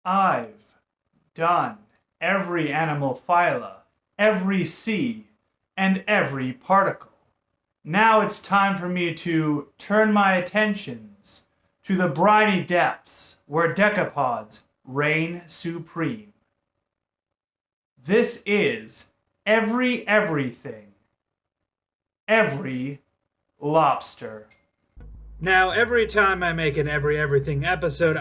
I've done every animal phyla, every sea, and every particle. Now it's time for me to turn my attentions to the briny depths where decapods reign supreme. This is everything, every lobster. Now, every time I make an everything episode,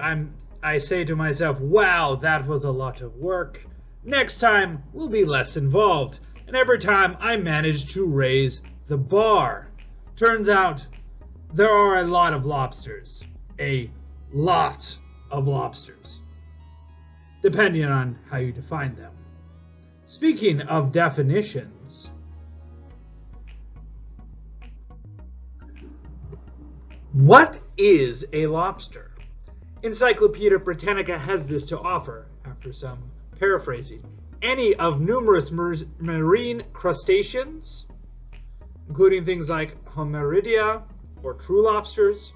I say to myself, wow, that was a lot of work. Next time, we'll be less involved. And every time, I manage to raise the bar. Turns out, there are a lot of lobsters. A lot of lobsters. Depending on how you define them. Speaking of definitions, what is a lobster? Encyclopedia Britannica has this to offer, after some paraphrasing. Any of numerous marine crustaceans, including things like Homeridia or true lobsters,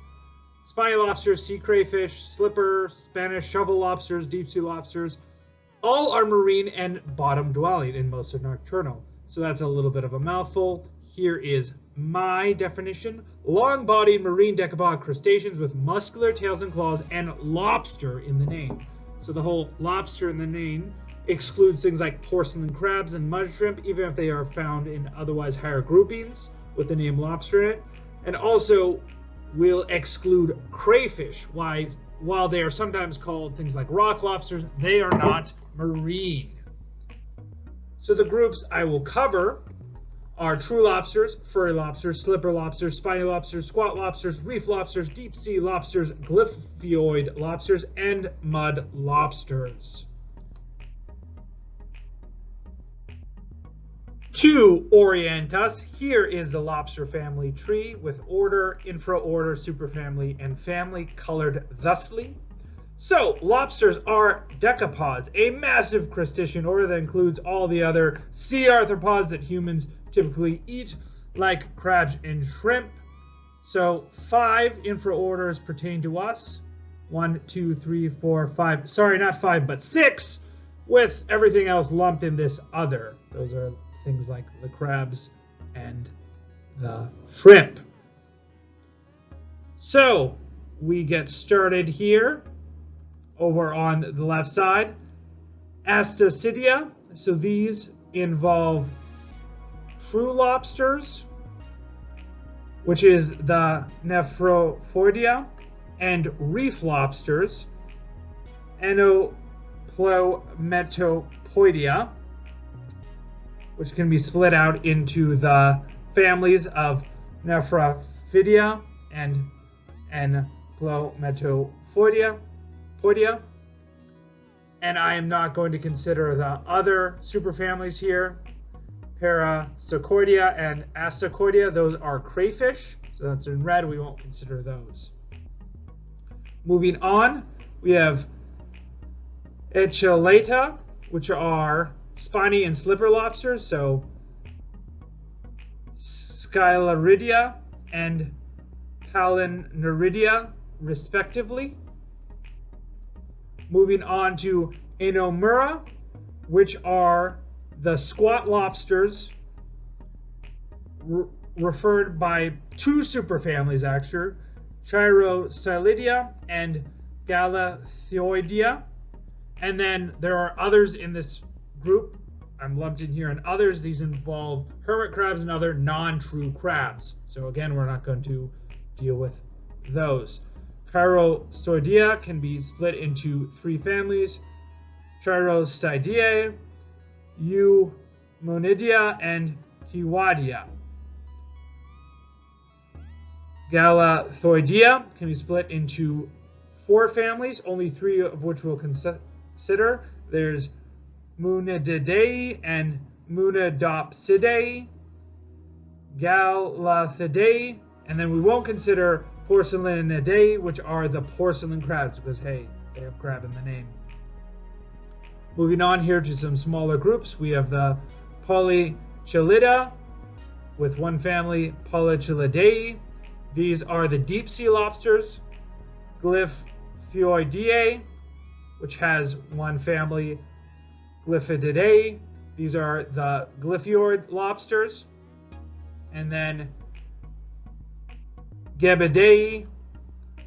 spiny lobsters, sea crayfish, slipper, Spanish shovel lobsters, deep sea lobsters, all are marine and bottom dwelling, and most are nocturnal. So that's a little bit of a mouthful. Here is my definition. Long-bodied marine decapod crustaceans with muscular tails and claws and lobster in the name. So the whole lobster in the name excludes things like porcelain crabs and mud shrimp, even if they are found in otherwise higher groupings with the name lobster in it. And also will exclude crayfish. While they are sometimes called things like rock lobsters, they are not marine. So the groups I will cover are true lobsters, furry lobsters, slipper lobsters, spiny lobsters, squat lobsters, reef lobsters, deep sea lobsters, Glyphoid lobsters, and mud lobsters. To orient us, here is the lobster family tree with order, infraorder, superfamily, and family colored thusly. So, lobsters are decapods, a massive crustacean order that includes all the other sea arthropods that humans typically eat, like crabs and shrimp. So, 5 infraorders pertain to us. 1, 2, 3, 4, 5. Sorry, not 5, but 6, with everything else lumped in this other. Those are things like the crabs and the shrimp. So, we get started here. Over on the left side, Astacidia. So these involve true lobsters, which is the Nephrophoidea, and reef lobsters, Enoplometopoidea, which can be split out into the families of Nephrophidia and Enoplometopoidea. And I am not going to consider the other superfamilies here, Parastocoidea and Astocoidea. Those are crayfish, so that's in red. We won't consider those. Moving on, we have Echolata, which are spiny and slipper lobsters, so Scylaridia and Palinuridia, respectively. Moving on to Anomura, which are the squat lobsters, referred by 2 superfamilies actually, Chirostylidia and Galathioidea. And then there are others in this group. I'm lumped in here, and others. These involve hermit crabs and other non-true crabs. So again, we're not going to deal with those. Chirostoidea can be split into 3 families: Chirostidae, Eumonidea, and Kiwadea. Galathoidea can be split into 4 families, only 3 of which we'll consider. There's Munididae and Munidopsidae, Galathidae, and then we won't consider Porcellanidae, which are the porcelain crabs, because hey, they have crab in the name. Moving on here to some smaller groups, we have the Polychelida with 1 family, Polychelidae. These are the deep sea lobsters, Glyphoideae, which has one family, Glyphididae. These are the Glyphoid lobsters. And then Gebidae.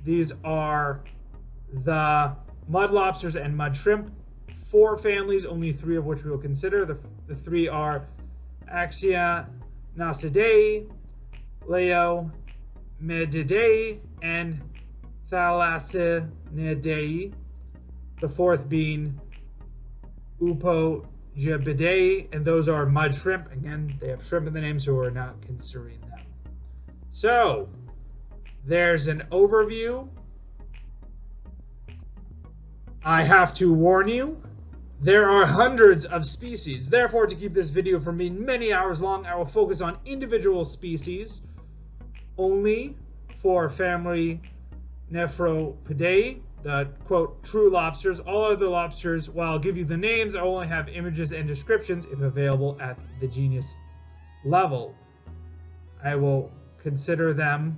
These are the mud lobsters and mud shrimp. 4 families, only 3 of which we will consider. The 3 are Axionosidae, Leomedidae, and Thalassinidae. The 4th being Upogebidae, and those are mud shrimp. Again, they have shrimp in the name, so we're not considering them. So, there's an overview. I have to warn you, there are hundreds of species. Therefore, to keep this video from being many hours long, I will focus on individual species only for family Nephropidae, the quote true lobsters. All other lobsters, while I'll give you the names, I only have images and descriptions if available at the genus level. I will consider them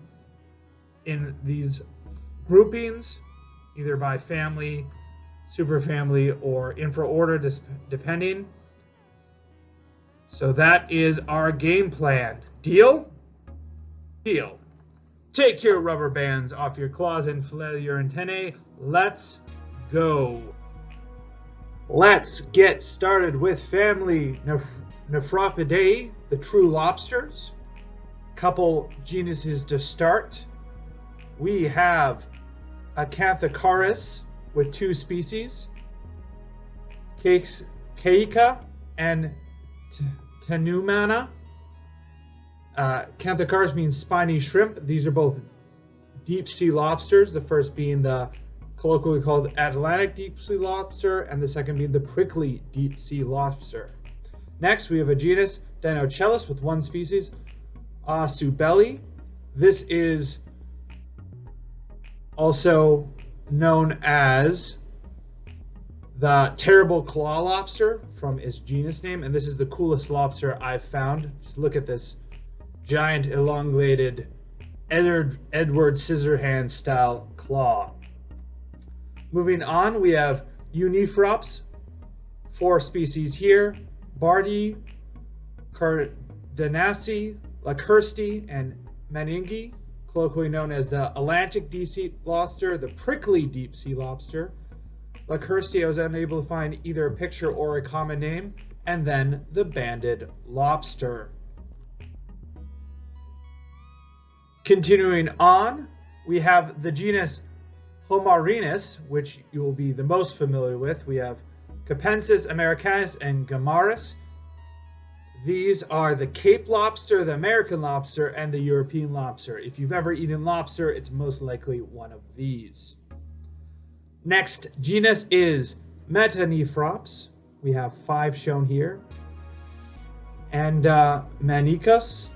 in these groupings, either by family, superfamily, or infraorder, depending. So that is our game plan. Deal? Deal. Take your rubber bands off your claws and flail your antennae. Let's go. Let's get started with family Nephropidae, the true lobsters. Couple genuses to start. We have Acanthocaris with 2 species, Caeca and Tenumana. Acanthocaris means spiny shrimp. These are both deep sea lobsters, the first being the colloquially called Atlantic deep sea lobster, and the second being the prickly deep sea lobster. Next, we have a genus Dinochelys with 1 species, Asubeli. This is also known as the terrible claw lobster from its genus name, and this is the coolest lobster I've found. Just look at this giant elongated Edward Scissorhands style claw. Moving on, we have Uniphrops, 4 species here, Bardi, Cardanasi, Lacursti, and Meningi, colloquially known as the Atlantic deep sea lobster, the prickly deep sea lobster. Lacursti, I was unable to find either a picture or a common name, and then the banded lobster. Continuing on, we have the genus Homarinus, which you will be the most familiar with. We have Capensis americanus and Gamaris. These are the Cape lobster, the American lobster, and the European lobster. If you've ever eaten lobster, it's most likely one of these. Next genus is Metaniphrops. We have 5 shown here. And Manicus,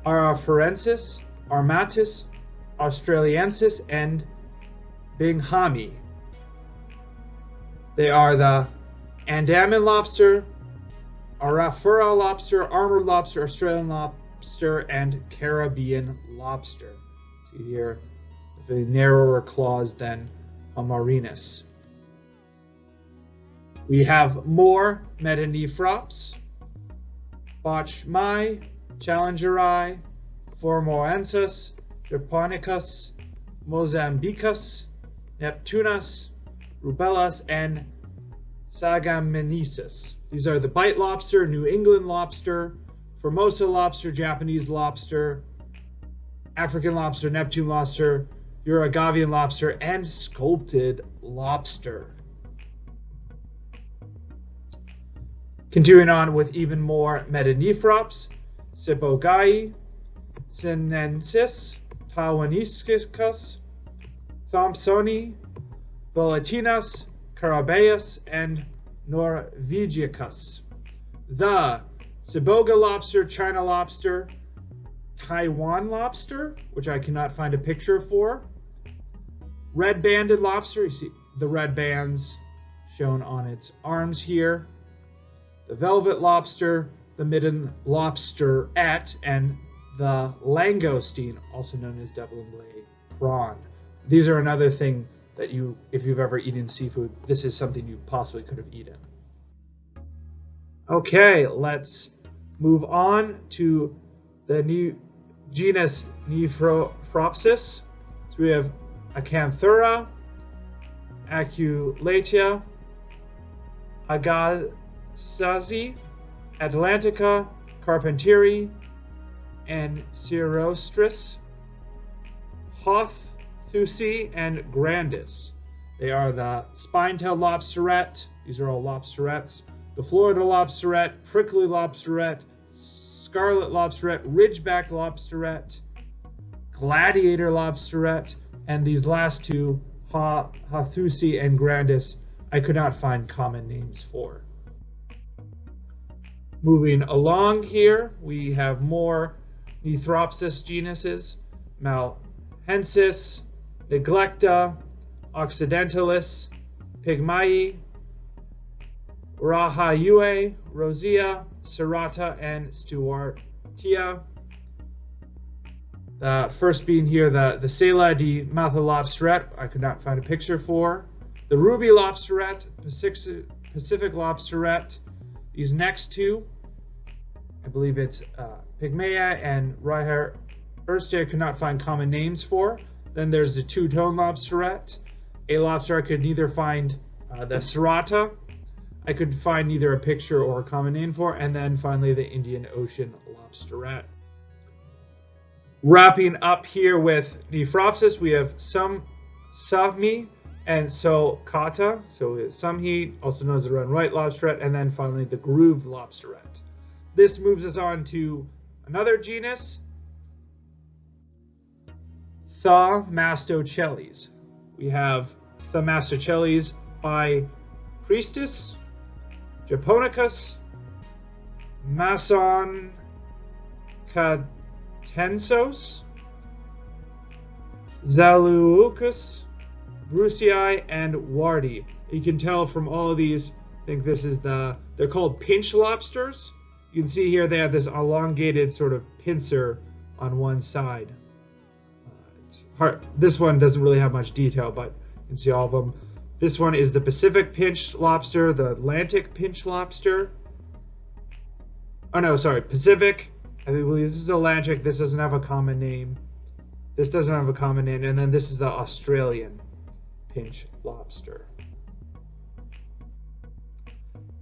Araforensis, Armatus, Australiensis, and Binghami. They are the Andaman lobster, Arafura lobster, armored lobster, Australian lobster, and Caribbean lobster. See here, the narrower claws than Homarinus. We have more Metaniphrops, Botchmai, Challengeri, Formoensis, Japonicus, Mozambicus, Neptunus, Rubellus, and Sagaminesis. These are the bite lobster, New England lobster, Formosa lobster, Japanese lobster, African lobster, Neptune lobster, Uruguayan lobster, and sculpted lobster. Continuing on with even more Metaniphrops, Sibogai, Sinensis, Taiwaniscus, Thompsoni, Volatinas, Carabeus, and Norvegicus. The Siboga lobster, China lobster, Taiwan lobster, which I cannot find a picture for, red-banded lobster, you see the red bands shown on its arms here, the velvet lobster, the midden lobsterette, and the langoustine, also known as Dublin blade prawn. These are another thing that if you've ever eaten seafood, this is something you possibly could have eaten. Okay, let's move on to the new genus Nephropsis. So we have Acanthura, Aculeatia, Agassiz, Atlantica, Carpentieri, and Cirostris, Hothusi, and Grandis. They are the spine-tailed lobsteret. These are all lobsterets. The Florida lobsteret, prickly lobsteret, scarlet lobsteret, ridgeback lobsteret, gladiator lobsteret, and these last two, Hothusi and Grandis, I could not find common names for. Moving along here, we have more Nephropsis genuses: Malhensis, Neglecta, Occidentalis, Pygmaei, Rahayue, Rosea, Serrata, and Stuartia. The first being here the Sela di Mathalobsteret, I could not find a picture for. The Ruby Lobsteret, Pacific Lobsteret. These next two, I believe it's Pygmaea and Raiher Erste, I could not find common names for. Then there's the two-tone lobsteret. A lobster I could neither find the Serrata, I could find neither a picture or a common name for. And then finally the Indian Ocean lobsteret. Wrapping up here with Nephropsis, we have Samhi and Sulcata. So Samhi, also known as the red and white lobsteret, and then finally the grooved lobsteret. This moves us on to another genus, Thaumastocheles. We have Thaumastocheles by Christus, Japonicus, Mason Catensos, Zaleucus, Brucei, and Wardi. You can tell from all of these, I think this is they're called pinch lobsters. You can see here they have this elongated sort of pincer on one side. It's hard. This one doesn't really have much detail, but you can see all of them. This one is the Pacific pinch lobster, the Atlantic pinch lobster. Oh no, sorry, Pacific. I believe this is Atlantic. This doesn't have a common name. This doesn't have a common name. And then this is the Australian pinch lobster.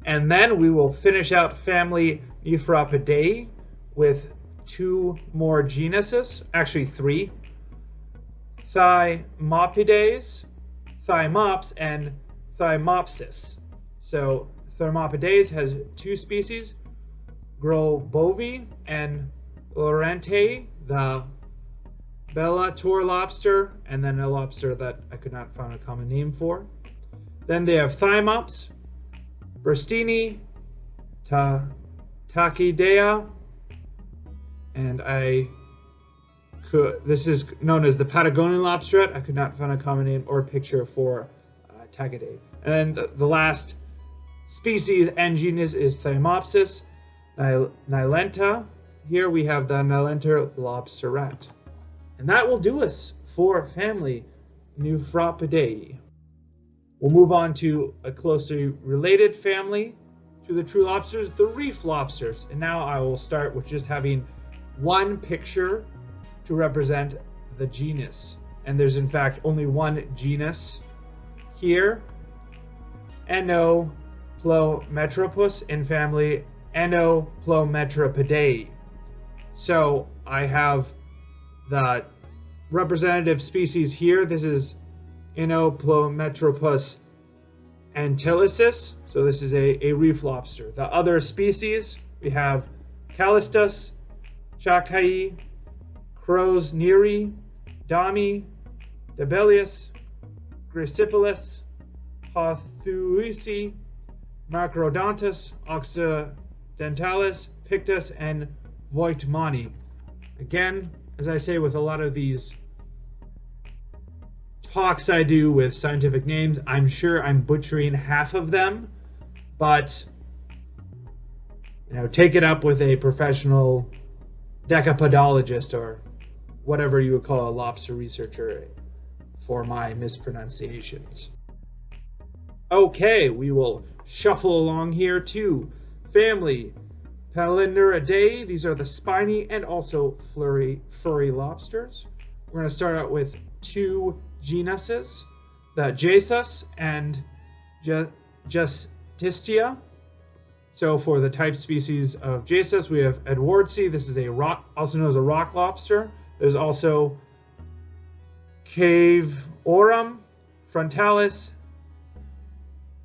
And then we will finish out family Nephropidae with two more genuses, actually three. Thymopides, Thymops, and Thymopsis. So Thermopides has two species, Grobovi and Laurenti, the Bellator lobster, and then a lobster that I could not find a common name for. Then they have Thymops, Burstini, Tachydea, and this is known as the Patagonian lobsteret. I could not find a common name or picture for Tachydea. And then the last species and genus is Thymopsis nilenta. Here we have the Nilenta lobsteret. And that will do us for family Nephropidae. We'll move on to a closely related family to the true lobsters, the reef lobsters. And now I will start with just having one picture to represent the genus. And there's in fact only one genus here, Enoplometropus in family Enoplometropidae. So I have the representative species here. This is Enoplometropus antillicis. So this is a reef lobster. The other species, we have Callistus, Chakai, Crows neri, Dami, Debelius, Gracipilus, Hothuisi, Macrodontus, Occidentalis, Pictus, and Voigtmani. Again, as I say with a lot of these talks I do with scientific names, I'm sure I'm butchering half of them, but take it up with a professional decapodologist or whatever you would call a lobster researcher, for my mispronunciations. Okay, we will shuffle along here to family Palinuridae. These are the spiny and also furry lobsters. We're going to start out with two genuses, the Jesus and Justitia. So for the type species of Jesus, we have Edwardsi. This is a rock, also known as a rock lobster. There's also Caveorum, Frontalis,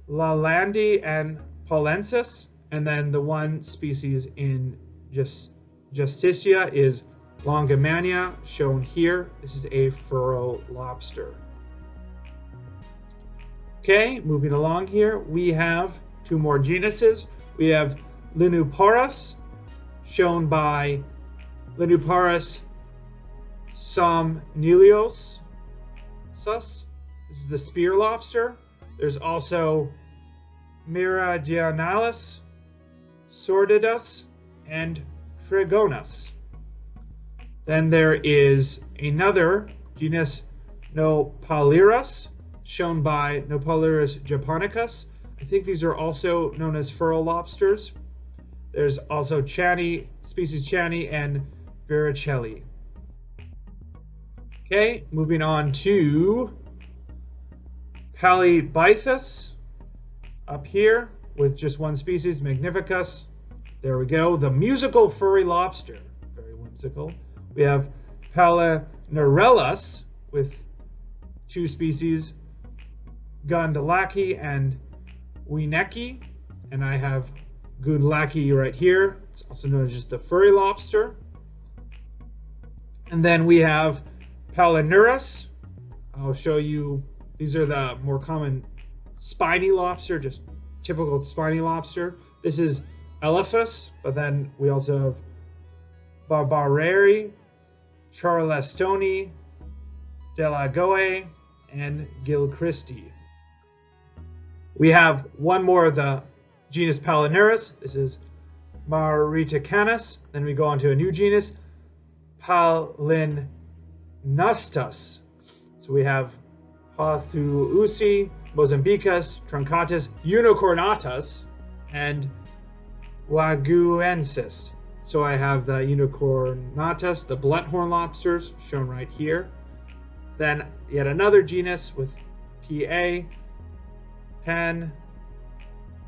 Lalandi, and Paulensis. And then the one species in Justitia is Longamania, shown here. This is a furrow lobster. Okay, moving along here, we have two more genuses. We have Linuparus, shown by Linuparus somnilios. This is the spear lobster. There's also Miragianalis, Sordidus, and Trigonus. Then there is another genus Nopalirus, shown by Nopalirus japonicus. I think these are also known as furrow lobsters. There's also species Chani and Vericelli. Okay, moving on to Palibithus up here with just one species, Magnificus. There we go. The musical furry lobster, very whimsical. We have Palinurellus with two species, Gundlaki and Wienecki, and I have Gundlaki right here. It's also known as just the furry lobster. And then we have Palinurus. I'll show you, these are the more common spiny lobster, just typical spiny lobster. This is Elephas, but then we also have Barbareri, Charlestoni, Delagoe, and Gilchristi. We have one more of the genus Palinurus. This is Mariticanus. Then we go on to a new genus, Palinustus. So we have Hathuusi, Mozambicus, Truncatus, Unicornatus, and Waguensis. So I have the Unicornatus, the blunt-horn lobsters, shown right here. Then yet another genus with PA,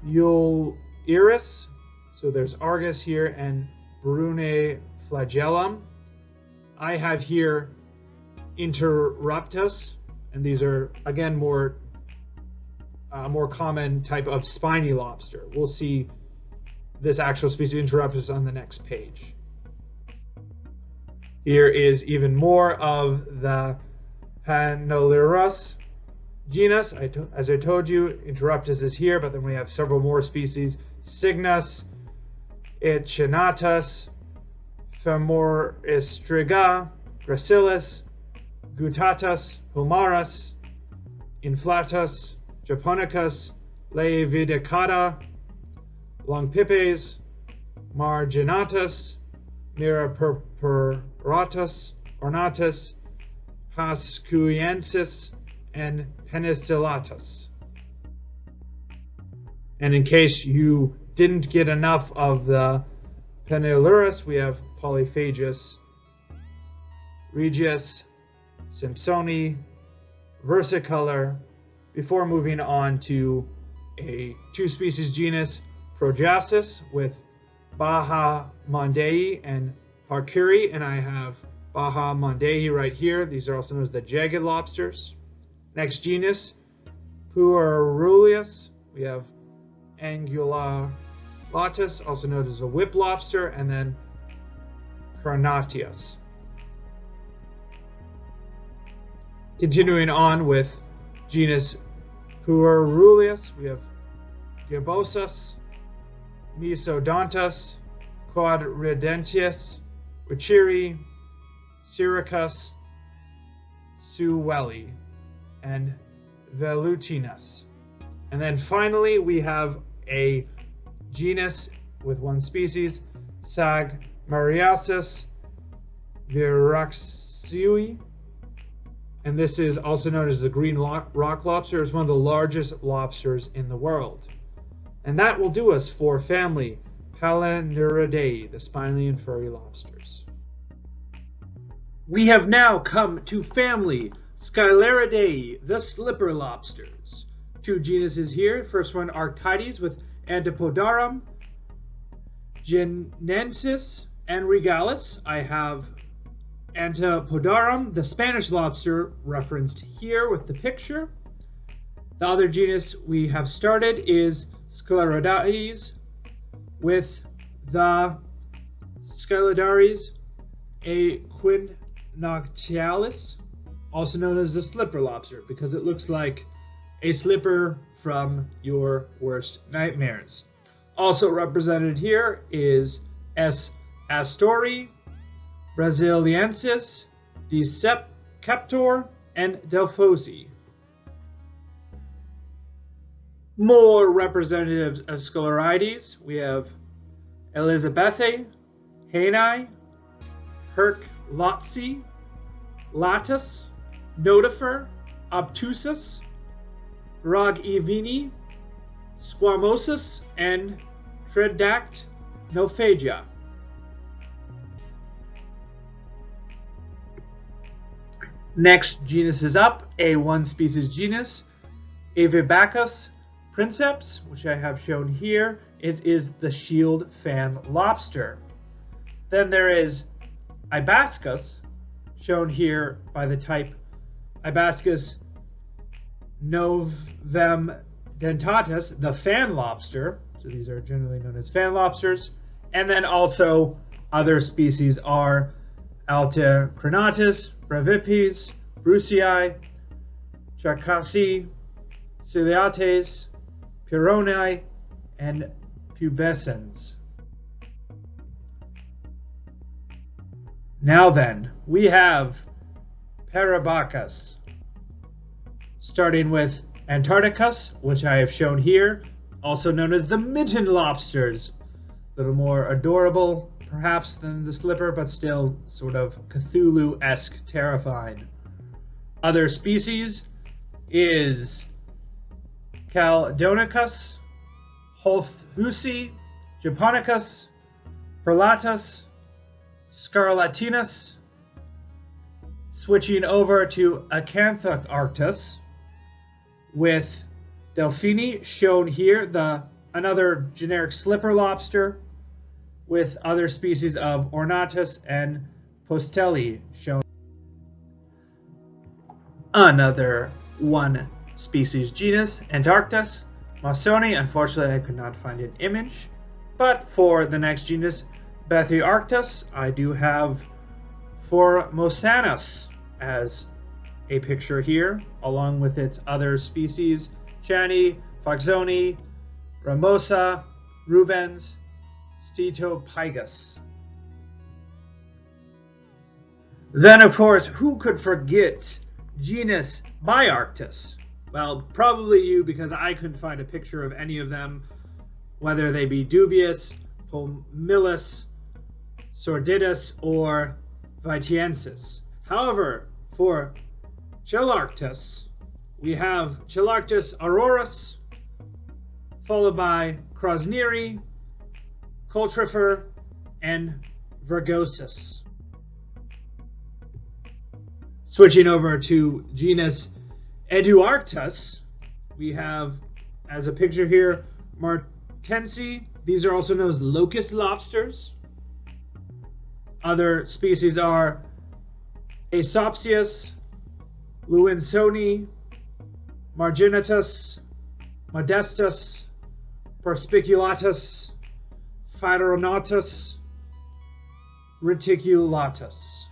Panuliris. So there's Argus here and Brune flagellum. I have here Interruptus, and these are again more common type of spiny lobster. We'll see this actual species Interruptus on the next page. Here is even more of the Panuliris genus. As I told you, Interruptus is here, but then we have several more species: Cygnus, Echinatus, Femoristriga, Gracilis, Gutatus, Humarus, Inflatus, Japonicus, Levidicata, Longpipes, Marginatus, Mirapurpuratus, Ornatus, Pascuiensis, and Penicillatus. And in case you didn't get enough of the Panuliris, we have Polyphagus, Regius, Simpsoni, Versicolor, before moving on to a two-species genus, Projasis, with Baja Mondei and Harkuri, and I have Baja Mondei right here. These are also known as the jagged lobsters. Next genus, Pueruleus. We have Angulatus, also known as a whip lobster, and then Carnatius. Continuing on with genus Pueruleus, we have Gibosus, Mesodontus, Quadridentius, Uchiri, Syracus, Suwelli, and Velutinus. And then finally we have a genus with one species, Sagmariasis viraxui. and this is also known as the green rock lobster. It's one of the largest lobsters in the world. And that will do us for family Palanduridae, the spiny and furry lobsters. We have now come to family Scuttled, the slipper lobsters. Two genuses here. First one, Arctides with Antipodarum, Genensis, and Regalis. I have Antipodarum, the Spanish lobster, referenced here with the picture. The other genus we have started is Sclerodes with the Sclerodaries equinoctialis, also known as the slipper lobster, because it looks like a slipper from your worst nightmares. Also represented here is S. astori, Brasiliensis, Decaptor, and Delphosi. More representatives of Sclerodes, we have Elizabethae, Haeni, Herclotzi, Latus, Notifer, Obtusus, Rogivini, Squamosus, and Tridactylophagia. Next genus is up, a one-species genus, Avibacus princeps, which I have shown here. It is the shield fan lobster. Then there is Ibascus, shown here by the type Ibascus novemdentatus, the fan lobster. So these are generally known as fan lobsters. And then also other species are Altercrinatus, Brevipes, Brucei, Chacasi, Ciliates, Pironi, and Pubescens. Now then, we have Parabacus, starting with Antarcticus, which I have shown here, also known as the mitten lobsters. A little more adorable, perhaps, than the slipper, but still sort of Cthulhu-esque terrifying. Other species is Caldonicus, Holthusi, Japonicus, Perlatus, Scarlatinus. Switching over to Acanthoctus with Delphini, shown here, another generic slipper lobster, with other species of Ornatus and Postelli shown. Another one species genus, Antarctus, Mawsoni. Unfortunately, I could not find an image. But for the next genus, Bathyarctus, I do have Formosanus as a picture here, along with its other species, Chani, Foxoni, Ramosa, Rubens, Stetopygus. Then, of course, who could forget genus Biarctus? Well, probably you, because I couldn't find a picture of any of them, whether they be dubious, pomilus, sordidus, or vitiensis. However, for Chelarctus, we have Chelarctus aurorus, followed by Crosneri, Coltrifer, and Virgosus. Switching over to genus Eduarctus, we have, as a picture here, Martensi. These are also known as locust lobsters. Other species are Aesopsius, Lewinsoni, Marginatus, Modestus, Perspiculatus, Phytonatus, Reticulatus.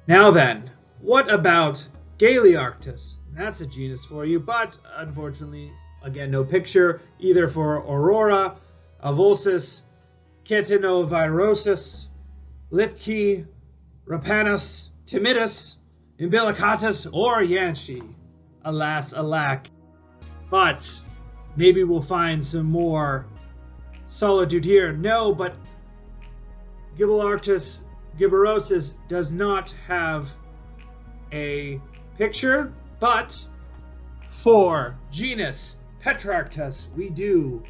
Now then, what about Galearctus? That's a genus for you, but unfortunately, again, no picture either for Aurora, Avulsus, Catinovirosus, Lipki, Rapanus, Timidus, Umbilicatus, or Yanshi. Alas, alack. But maybe we'll find some more solitude here. No, but Gibelarctus gibberosus does not have a picture, but for genus Petrarctus, we do.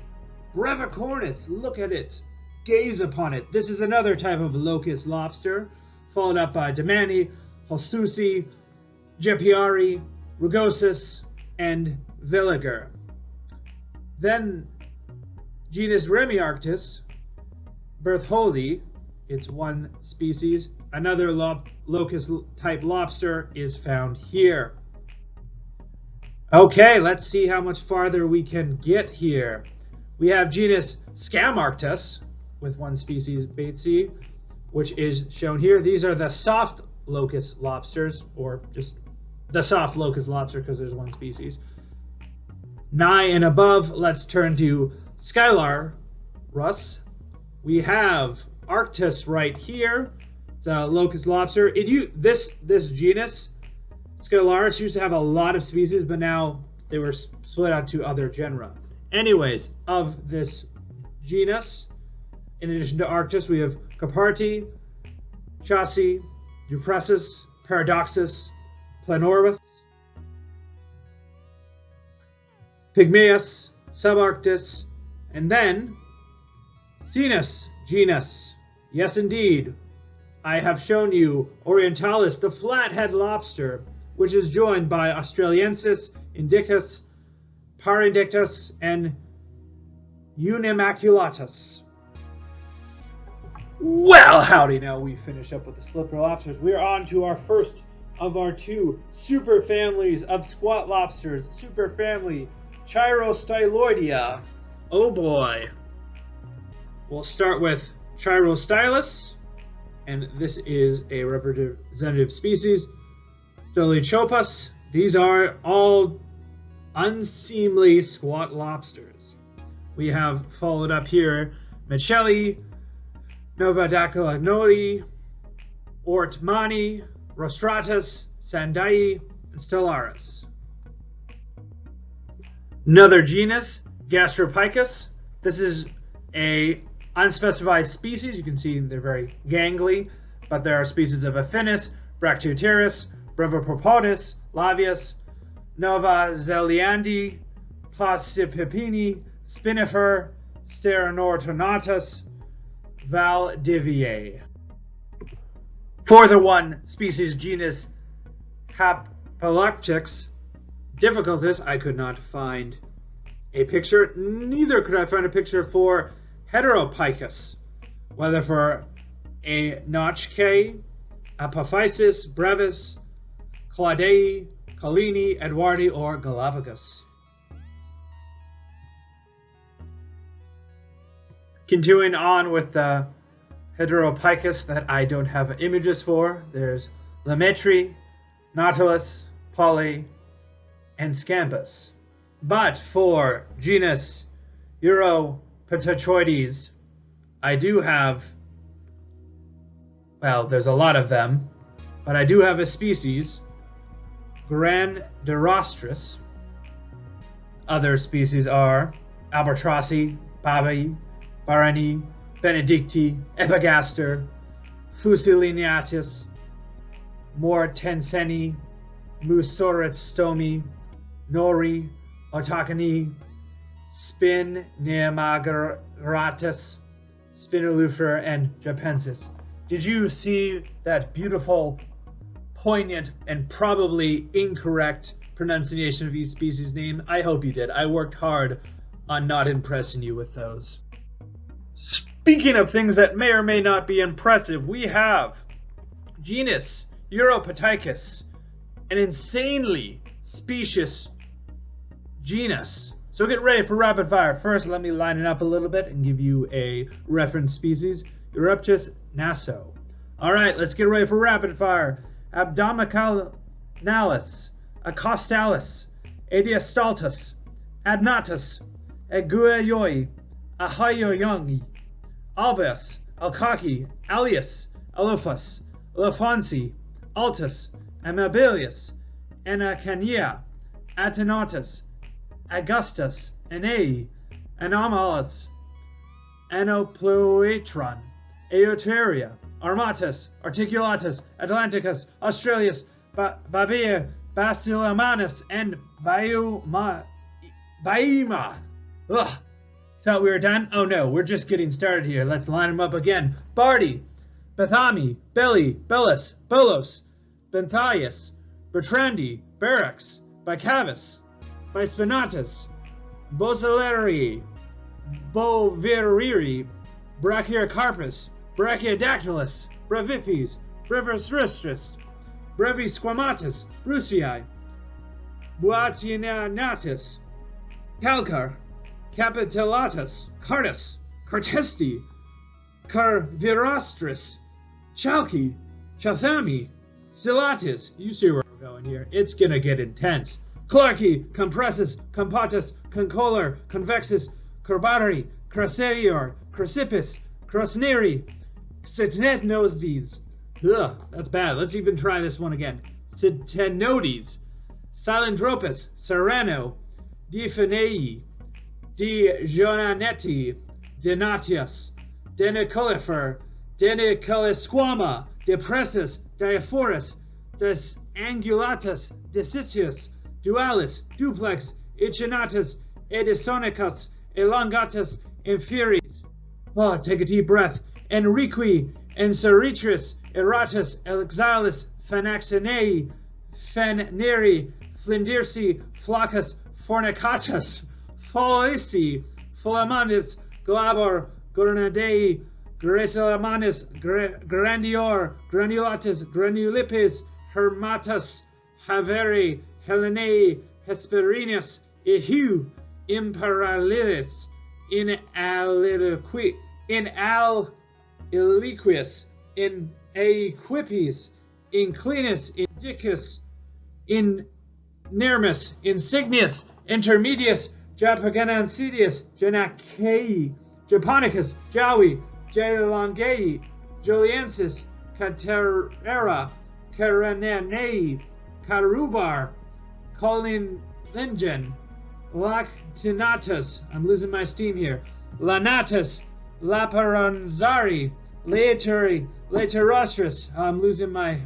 Brevicornis, look at it. Gaze upon it. This is another type of locust lobster, followed up by Demani, Holstusi, Gepiari, Rugosus, and Villiger. Then genus Remiarctus, Bertholdi, it's one species. Another locust type lobster is found here. Okay, let's see how much farther we can get here. We have genus Scamarctus with one species, Batesy, which is shown here. These are the soft locust lobsters, or just the soft locust lobster because there's one species. 9 and above, let's turn to Skylarus. We have Arctus right here. It's a locust lobster. This genus, Skylarus, used to have a lot of species, but now they were split out to other genera. Anyways, of this genus, in addition to Arctus, we have Caparti, Chassi, Dupressus, Paradoxus, Planorbus, Pygmaeus, Subarctus, and then genus. Yes, indeed. I have shown you Orientalis, the flathead lobster, which is joined by Australiensis, Indicus, Parindictus, and Unimaculatus. Well, howdy, now we finish up with the slipper lobsters. We're on to our first of our two super families of squat lobsters, superfamily Chirostyloidea. Oh boy. We'll start with Chirostylus, and this is a representative species. Dolichopus. These are all unseemly squat lobsters. We have followed up here Michelli, Novadaculanoli, Ortmani, Rostratus, Sandai, and Stellaris. Another genus, Gastropicus. This is a unspecified species. You can see they're very gangly, but there are species of Affinis, Brachypterus, Brevipropotis, Lavius, Nova Zeliandi, Placipipini, Spinifer, Sterenortonatus, Valdiviae. For the one species genus Hapalopteryx, difficulties, I could not find a picture. Neither could I find a picture for Heteropicus, whether for a Notchke, Apophysis, Brevis, Claudei, Collini, Edwardi, or Galapagos. Continuing on with the Heteropicus that I don't have images for, there's Lametri, Nautilus, Poly, and Scampus. But for genus Europatochoides, I do have, well, there's a lot of them, but I do have a species, Grandirostris. Other species are Albatrossi, Babi, Barani, Benedicti, Epigaster, Fusilineatus, Mortenseni, Musoritstomi, Nori, Otacani, Spin Neamagaratus, Spinolufer, and Japensis. Did you see that beautiful, poignant, and probably incorrect pronunciation of each species name? I hope you did. I worked hard on not impressing you with those. Speaking of things that may or may not be impressive, we have genus Europithecus, an insanely specious genus. So get ready for rapid fire. First, let me line it up a little bit and give you a reference species, Euriptus naso. All right, let's get ready for rapid fire. Abdomicalis, Acostalis, Adiastaltus, Adnatus, Aguayoi, Ahayoyongi, Albus, Alkaki, Alius, Alophus, Alophonsi, Altus, Amabilius, Anacania, Atenotus, Augustus, Anae, Anomalus, Anoploetron, Eoteria, armatus, articulatus, atlanticus, australis, babia, basilamanus, and baima. Ugh. Thought we were done? Oh no, we're just getting started here. Let's line them up again. Bardi, Bethami, Belli, Bellis, Bolos, Benthias, Bertrandi, Barracks, Bicavis, Bispinatus, Bosileri, Boviriri, Brachiocarpus, Brachiodactylus, Brevipes, Brevisristris, Brevisquamatus, Rusii, Buatianatus, Calcar, Capitulatus, Cardus, Cartesti, Carvirostris, Chalki, Chathami, Silatis. You see where we're going here. It's gonna get intense. Clarki, Compressus, Compatus, Concolar, Convexus, Corbatari, Craseior, Crucipis, Crosneri, Citnetnosdes. Ugh, that's bad. Let's even try this one again. Citenodes, Silendropus, Serrano, Diphanei, Dijonanetti, Denatius, Deniculifer, Deniculisquama, Depressus, Diaphorus, Desangulatus, Decisius, Dualis, Duplex, Ichinatus, Edisonicus, Elongatus, Infuries. Oh, take a deep breath. Enriqui, Enceritris, Eratus, Exilis, Phanaxinei, Feneri, Flindirsi, Flaccus, Fornicatus, Folici, Folamandus, Glabor, Gurnadei, Gracilamanis, Grandior, Granulatus, Granulipis, Hermatus, Haveri, Helenei, Hesperinus, Ihu, Imperalilis, in Aliquis, in Aequipis, in Clinus, in Dicus, in Nermus, Insignius, Intermedius, Japaganansidius, Janacei, Japonicus, Jawi, Jalongei, Joliensis, Caterera, Carananei, Carubar, Colin Lactinatus, I'm losing my steam here, Lanatus, Laparanzari, Laeteri, Laterostris, I'm losing my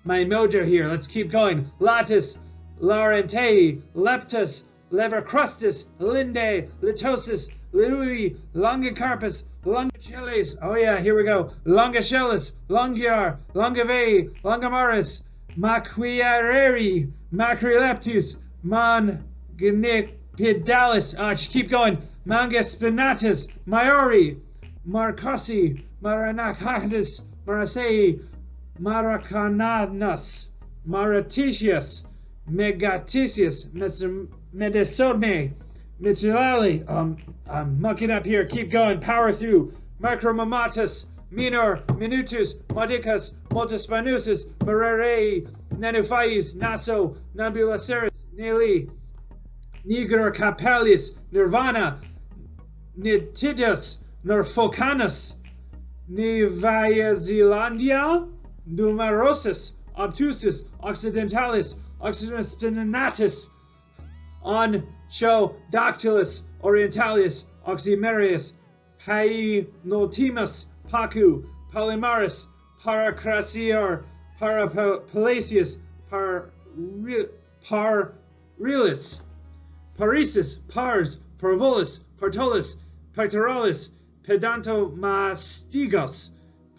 mojo here, let's keep going, Latus, Laurentei, Leptus, Levercrustus, Linde, Litosis, Louis, Longicarpus, Longichelles, oh yeah, here we go, Longicellus, Longiar, Longivei, Longomaris, Maquiareri, Macrileptus, Manginipidalis, keep going, Mangaspinatus, Maiori, Marcosi, Maranacadus, Marasei, Maracananus, Maraticius, Megaticius, Medisome, Michelali, I'm mucking up here, keep going, power through, Micromamatus, Minor, Minutus, Modicus, Multispinusus, Marere, Nanuphais, Naso, Nabulaceris, Nili, Niger Capelis, Nirvana, Nitidus, Norfocanus, Nivaya Zelandia, Numerosus, Obtusus, Occidentalis, Occidentinatus, On Show Dactylus, Orientalis, Oxymerius, Paenotimus, Pacu, Polymaris, Paracrasior, Parapalacius, Parrelis, Parisis, Pars, Parvolus, Partolus, Pectoralis, Pedantomastigos,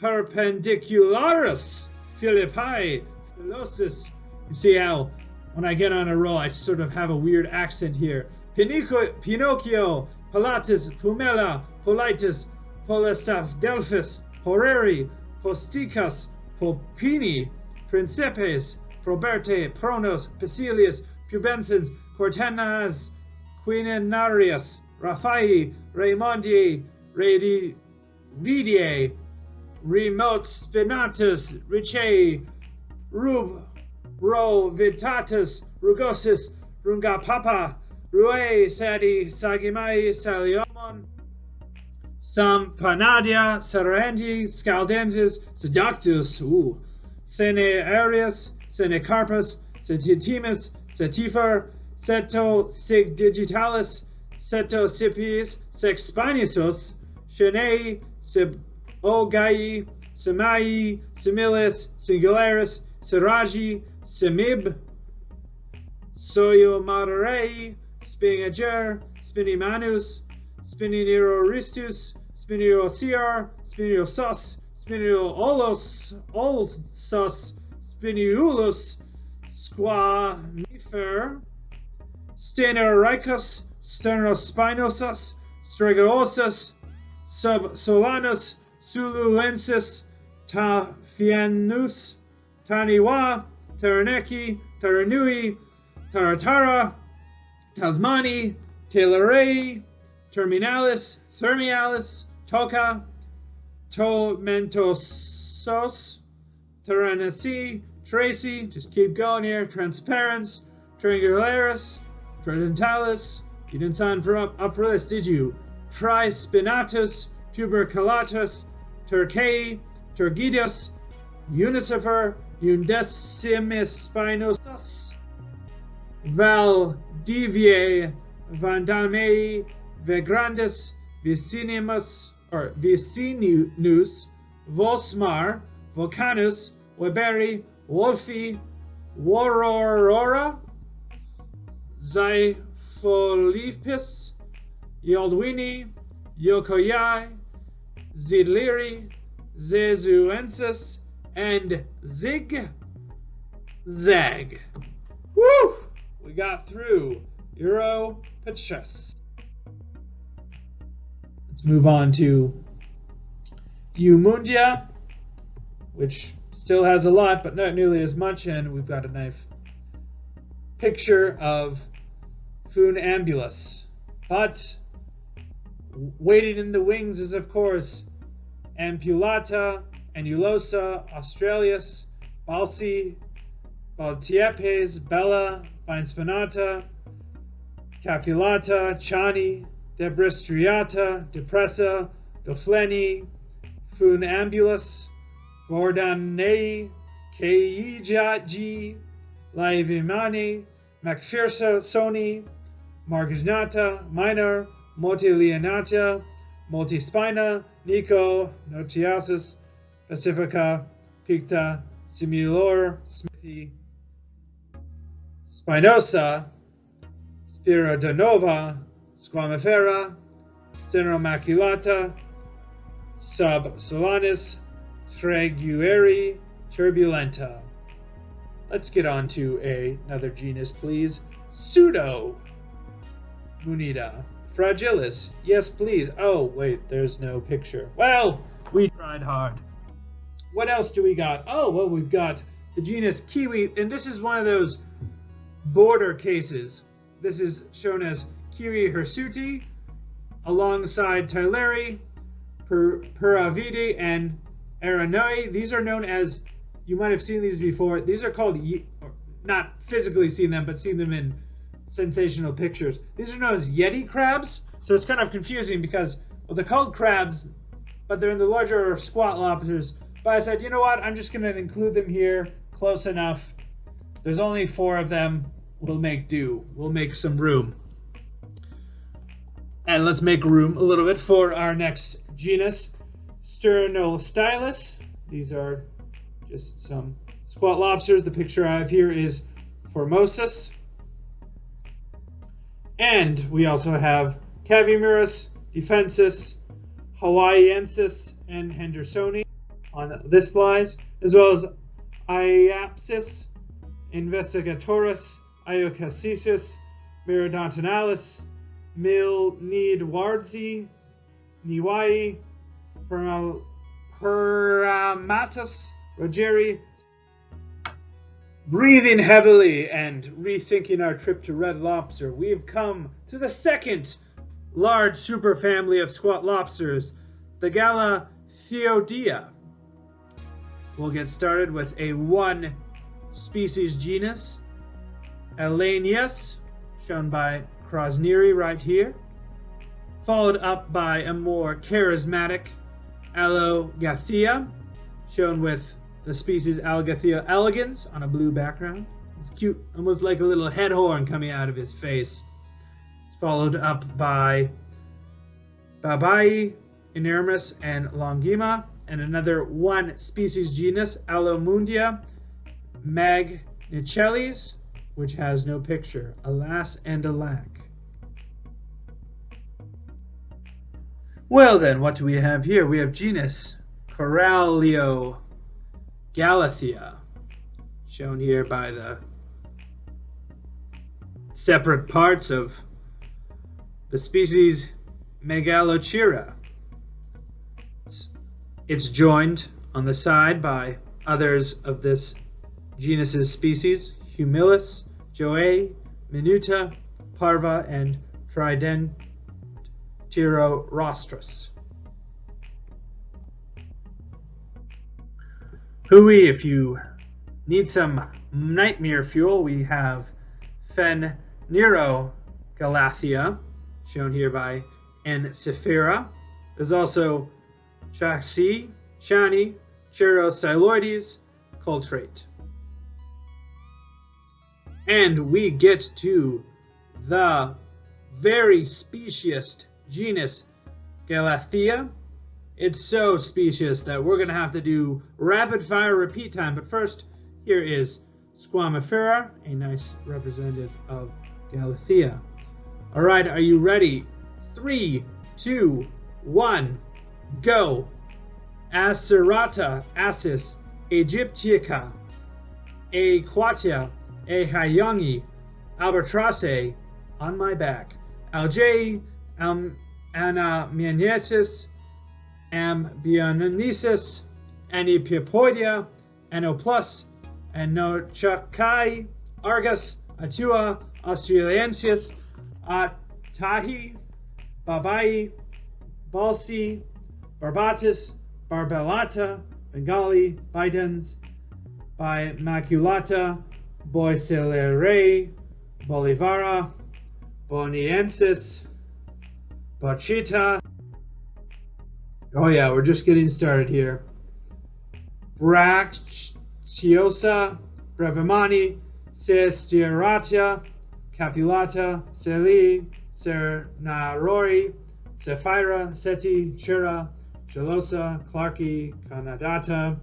Perpendicularis, Philippi, Philosis. You see how when I get on a roll, I sort of have a weird accent here. Pinocchio, Pilatus, Pumela, Politus, Polestaph, Delphus, Poreri, Posticus, Popini, Principes, Proberte, Pronos, Pesilius, Pubensens, Cortenas, Quinenarius, Raphai, Raimondi, Redie, Remote Spinatus, Riche, Rub, Ro, Vitatus, Rugosus, Rungapapa, Rue, Sadi, Sagimai, Saliomon, Sampanadia, Sarendi, Scaldensis, Seductus, Sene Arius, Sene Carpus, Setitimus, Setifer, Seto Sig Digitalis, Seto Sippius, Sex Spinisus, Chenei, Sib Ogai, Semai, Similis, Singularis, Siraji, Semib, Soyomaterei, Spinager, Spinimanus, Spinirioristus, Spiniosiar, Spiniosus, Spiniolos, Olsus, Spiniulus, Squamifer, Stenoricus, Sternospinosus, Stregoosus, Subsolanus, Suluensis, Tafianus, Taniwa, Taraneki, Taranui, Taratara, Tasmani, Taylorei, Terminalis, Thermialis, Toka, Tomentosos, Taranasi, Tracy, just keep going here, Transparens, Triangularis, Tridentalis, you didn't sign up for this, did you? Trispinatus, Tuberculatus, Turkei, Turgidus, Unicifer, Undecimispinosus, Valdiviae, Vandamei, Vegrandis, Vicinimus, or Vicinus, Vosmar, Volcanus, Weberi, Wolfi, Warorora, Zypholipis, Yoldwini, Yokoyai, Zidliri, Zezuensis, and Zag. Woo! We got through Europachus. Let's move on to Eumundia, which still has a lot, but not nearly as much, and we've got a nice picture of Funambulus. But waiting in the wings is, of course, Ampulata, Annulosa, Australis, Balsi, Baltiepes, Bella, Vinespinata, Capulata, Chani, Debristriata, Depressa, Dofleni, Funambulus, Gordanei, Keijagi, Laivimani, Macphersoni, Marginata, Minor, Multileonata, Multispina, Nico, Notiasis, Pacifica, Picta, Simulor, Smithy, Spinosa, Spiridonova, Squamifera, Stenomaculata, Subsolanis, Tregueri, Turbulenta. Let's get on to another genus, please. Pseudomunida. Fragilis. Yes, please. Oh, wait, there's no picture. Well, we tried hard. What else do we got? Oh, well, we've got the genus Kiwi, and this is one of those border cases. This is shown as Kiwi hirsuti alongside Tyleri, Puravidi, and Aranoi. These are known as, you might have seen these before, these are called, not physically seen them, but seen them in sensational pictures. These are known as Yeti crabs, so it's kind of confusing because, well, they're called crabs, but they're in the larger squat lobsters. But I said, you know what, I'm just going to include them here, close enough. There's only 4 of them. We'll make do. We'll make some room. And let's make room a little bit for our next genus, Sternostylus. These are just some squat lobsters. The picture I have here is Formosus. And we also have Cavimirus, Defensis, Hawaiiensis, and Hendersoni on this slide, as well as Iapsis, Investigatoris, Iocacesis, Mirodontonalis, Milneedwardsi, Niwai, Peramatus, Rogeri. Breathing heavily and rethinking our trip to Red Lobster, we've come to the second large superfamily of squat lobsters, the Galatheodea. We'll get started with a 1-species genus, Elanius, shown by Krasniri right here, followed up by a more charismatic Alogathea, shown with the species Alogathea elegans on a blue background. It's cute, almost like a little head horn coming out of his face. Followed up by Babai, Inermis, and Longima, and another one species genus, Alomundia magnichelis, which has no picture. Alas and alack. Well then, what do we have here? We have genus Corallio Galathea, shown here by the separate parts of the species Megalochira. It's joined on the side by others of this genus's species, Humilis, Joae, Minuta, Parva, and Tridentirorostris. Hooey, if you need some nightmare fuel, we have Phanerogalathea, shown here by Encephera. There's also Chasi, Shani, Chirocyloides, Coltrate. And we get to the very specious genus Galathea. It's so specious that we're going to have to do rapid fire repeat time. But first, here is Squamifera, a nice representative of Galathea. All right, are you ready? 3, 2, 1, go. Acerata, Acis, Aegyptica, Aquatia, Hayongi, Albatrace, on my back. Algae, Anamianesis, Ambionensis, Anipipoidea, Anoplus, Anochakai, Argus, Atua, Australiensis, Tahi, Babai, Balsi, Barbatus, Barbellata, Bengali, Bidens, Bimaculata, Boicelerae, Bolivara, Boniensis, Bachita. Oh yeah, we're just getting started here. Bractiosa, Brevimani, Cestiratia, Capulata, Celi, Cernarori, Cephira, Seti, Chira, Gelosa, Clarki, Canadata,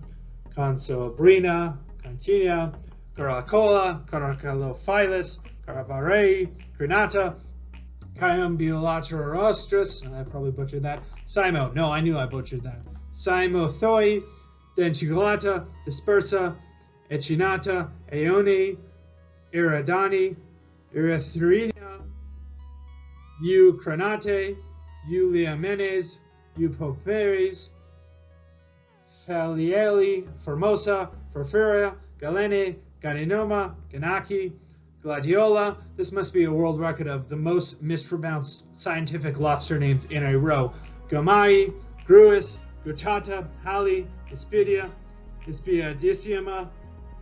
Consobrina, Continia, Caracola, Caracalophilus, Carabare, Granata, Chiumbilaterostris, I probably butchered that. Simo, no, I knew I butchered that. Simothoi, Denticulata, Dispersa, Echinata, Aeone, Iridani, Erythrina, Eucranate, Euliamenes, Eupoperes, Falieli, Formosa, Porphyria, Galene, Ganinoma, Ganaki, Gladiola. This must be a world record of the most mispronounced scientific lobster names in a row. Gomai, Gruis, Gutata, Hali, Ispidia, Ispiadissima,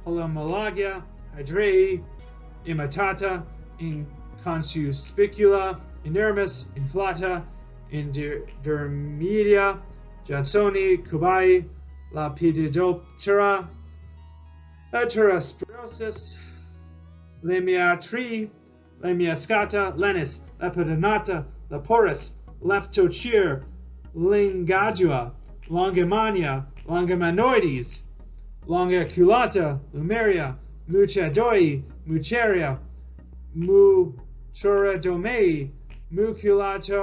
Holomologia, Hydrei, Imitata, Inconsuspicula, Inermis, Inflata, Indermedia, Jansoni, Kubai, Lapidoptera, Lateraspirosis, Lemia tree, Lemia scata, Lenis, Lepidonata, Leporus, Leptochir, Lingadua, Longamania, Longamanoides, Longaculata, Lumeria, Muchadoi, Mucheria, Muchoradomei, Muculato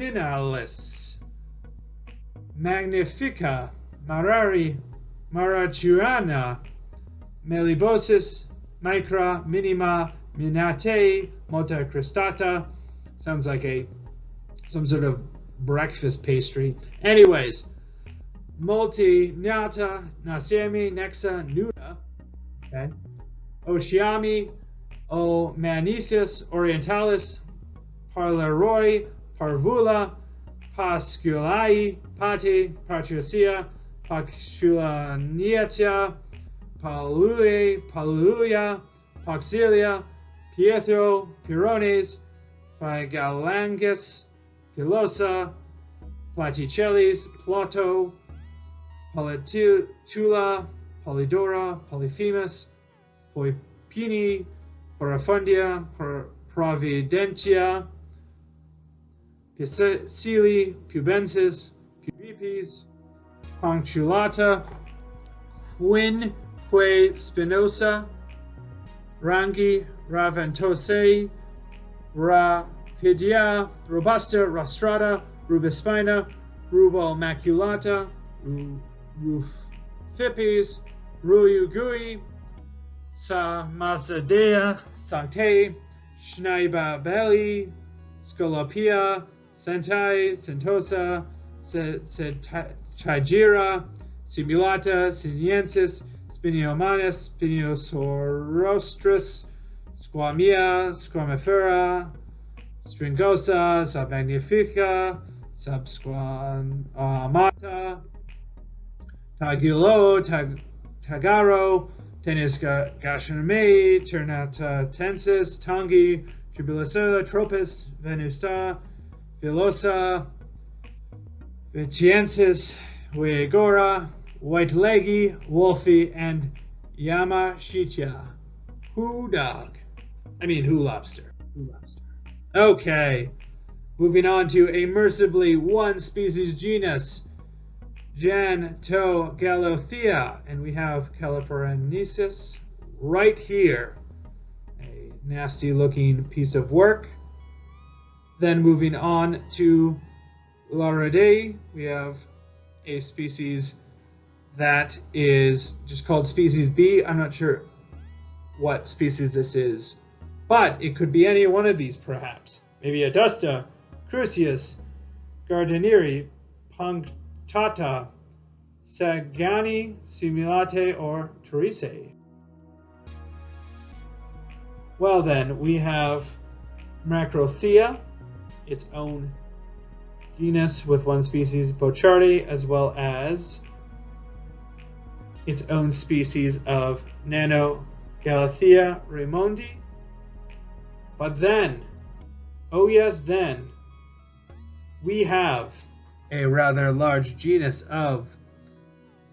abdominalis, Magnifica, Marari, Marachuana, Melibosis, Micra, Minima, Minate, Mota cristata. Sounds like some sort of breakfast pastry. Anyways, Multinata, Nasiami, Nexa, Nuda. Okay. Oceami, O Manisis, Orientalis, Parleroi, Parvula, Pasculai, Pati, Patricia, Paxulaniatia, Palule, Paluia, Poxilia, Pietro, Pirones, Figalangus, Pilosa, Platycheles, Plato, Polytula, Polydora, Polyphemus, Poipini, Poraphendia, Providentia, Piscili, Pubensis, Pubipes, punctulata, quinque spinosa, rangi raventosei, rapidia, robusta, rostrata, rubispina, rubal maculata, rufipes, ruyugui, Samasadea, Sancte, Schneibabelli, Scolopia, Sentai, Sentosa, Chajira, Simulata, Siniensis, Spiniomanus, Spinosaurostris, Squamia, Squamifera, Stringosa, Submagnifica, Subsquamata, Tagulo, Tagaro, Tenis gastronomy, Ternata tensis, Tongi, Tribulacella, Tropis, Venusta, Filosa, Vitiensis, Huegora, White Leggy, Wolfie, and Yamashita. Who lobster. Okay, moving on to a mercifully one species genus, Gantogalothea, and we have Californiensis right here. A nasty looking piece of work. Then moving on to Lauridae, we have a species that is just called species B. I'm not sure what species this is, but it could be any one of these perhaps. Maybe Adusta, Crucius, Gardenieri, Punctata, Sagani, Simulate, or Teresae. Well then, we have Macrothea, its own genus with one species, Bochardi, as well as its own species of Nanogalathea raymondi. But then, oh yes then, we have a rather large genus of,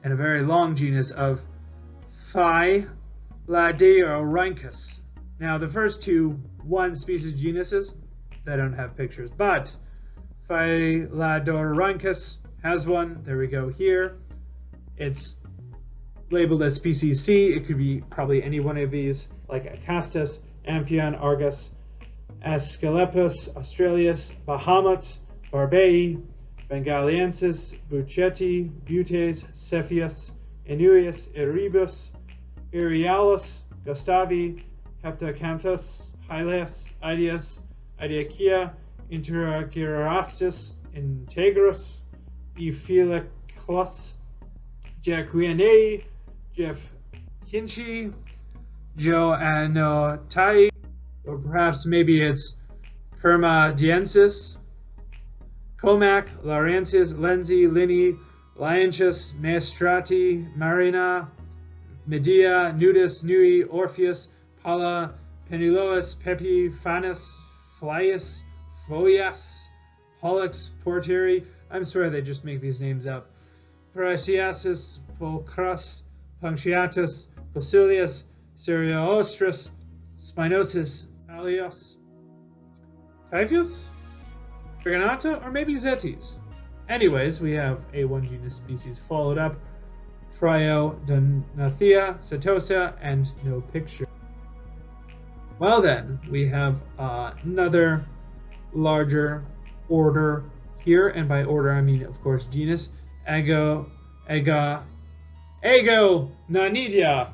and a very long genus of, Phyladeorhynchus. Now the first two one species genuses, they don't have pictures, but Phyladeorhynchus has one. There we go here. It's labeled as species C. It could be probably any one of these, like Acastus, Amphion, Argus, Asclepius, Australis, Bahamut, Barbei, Bengaliensis, Buccetti, Butes, Cepheus, Enuius, Erebus, Irialis, Gustavi, Heptacanthus, Hylas, Ideas, Ideacia, Interagirastus, Integrus, Ephiliclus, Jaquianae, Jeff Kinchi, Joannotai, or perhaps maybe it's Permadiensis, Comac, Laurensis, Lenzi, Lini, Lientius, Maestrati, Marina, Medea, Nudus, Nui, Orpheus, Paula, Penelois, Pepi, Fanus, Flias, Phoias, Pollux, Porteri. I'm sorry they just make these names up. Parasiasis, Volcrus, Punctiatus, Basilius, Serioostris, Spinosus, Alios, Typhus, Trigonata, or maybe Zetes. Anyways, we have a one genus species followed up, Triodonathea, Setosa, and no picture. Well then, we have another larger order here, and by order I mean, of course, genus, Agonanidia.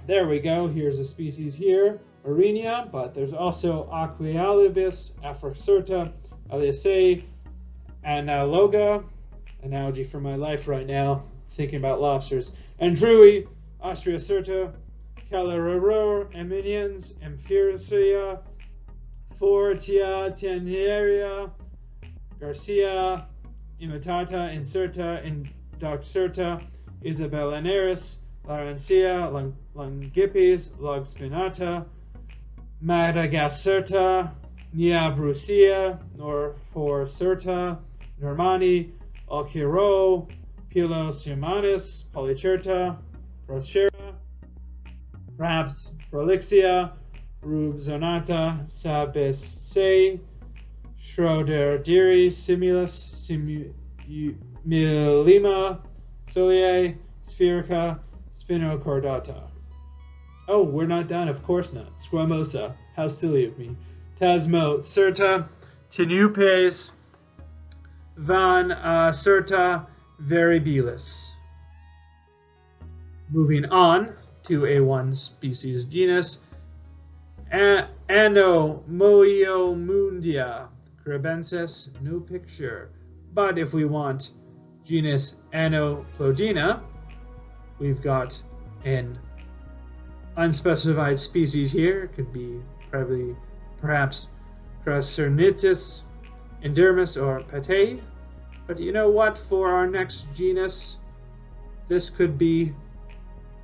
There we go. Here's a species here, Arenia, but there's also Aquialibis, Afrocerta, Aliaceae, Analoga, analogy for my life right now, thinking about lobsters, Andrewi, Ostriocerta, Calaroror, Eminians, Emphyresia, Fortia, Teneria, Garcia, Imitata, Incerta, Indoxerta, Isabellinaris, Laurencia, Longipes, Logspinata, Madagascerta, Niabrucia, Norforcerta, Normani, Alchiro, Pilosimanis, Polycerta, Prochera, perhaps Prolixia, Rubzonata, Sabesei, Schroderdiri, Simulus, Milima, Soliae, Spherica, Spinocordata. Oh, we're not done. Of course not. Squamosa. How silly of me. Tasmo, Certa, Tinupes, Van Certa, Variabilis. Moving on to a one species genus, Anomoiomundia carabensis. No picture. But if we want genus Anoplodina, we've got an unspecified species here. It could be perhaps Cracernitis, Endermis, or Patei. But you know what? For our next genus, this could be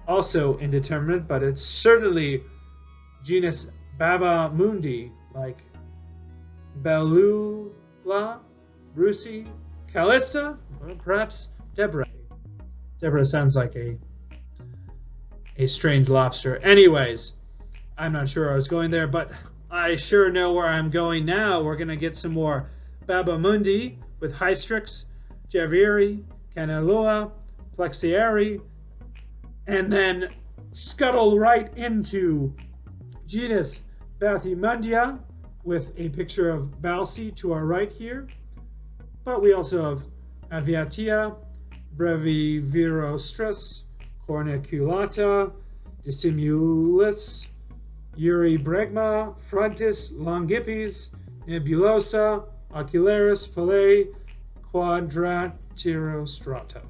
also indeterminate, but it's certainly genus Babamundi, like Belula, Brucey, Calista, or perhaps Deborah. Deborah sounds like a strange lobster. Anyways, I'm not sure I was going there, but I sure know where I'm going now. We're going to get some more Babamundi with Hystrix, Javiri, Canelua, Flexiari, and then scuttle right into genus Bathymundia with a picture of Balsi to our right here. But we also have Aviatia, Brevivirostris, Corniculata, Dissimulus, Eurybregma, Frontis, Longipes, Nebulosa, Ocularis, Palais, Quadratirostrata.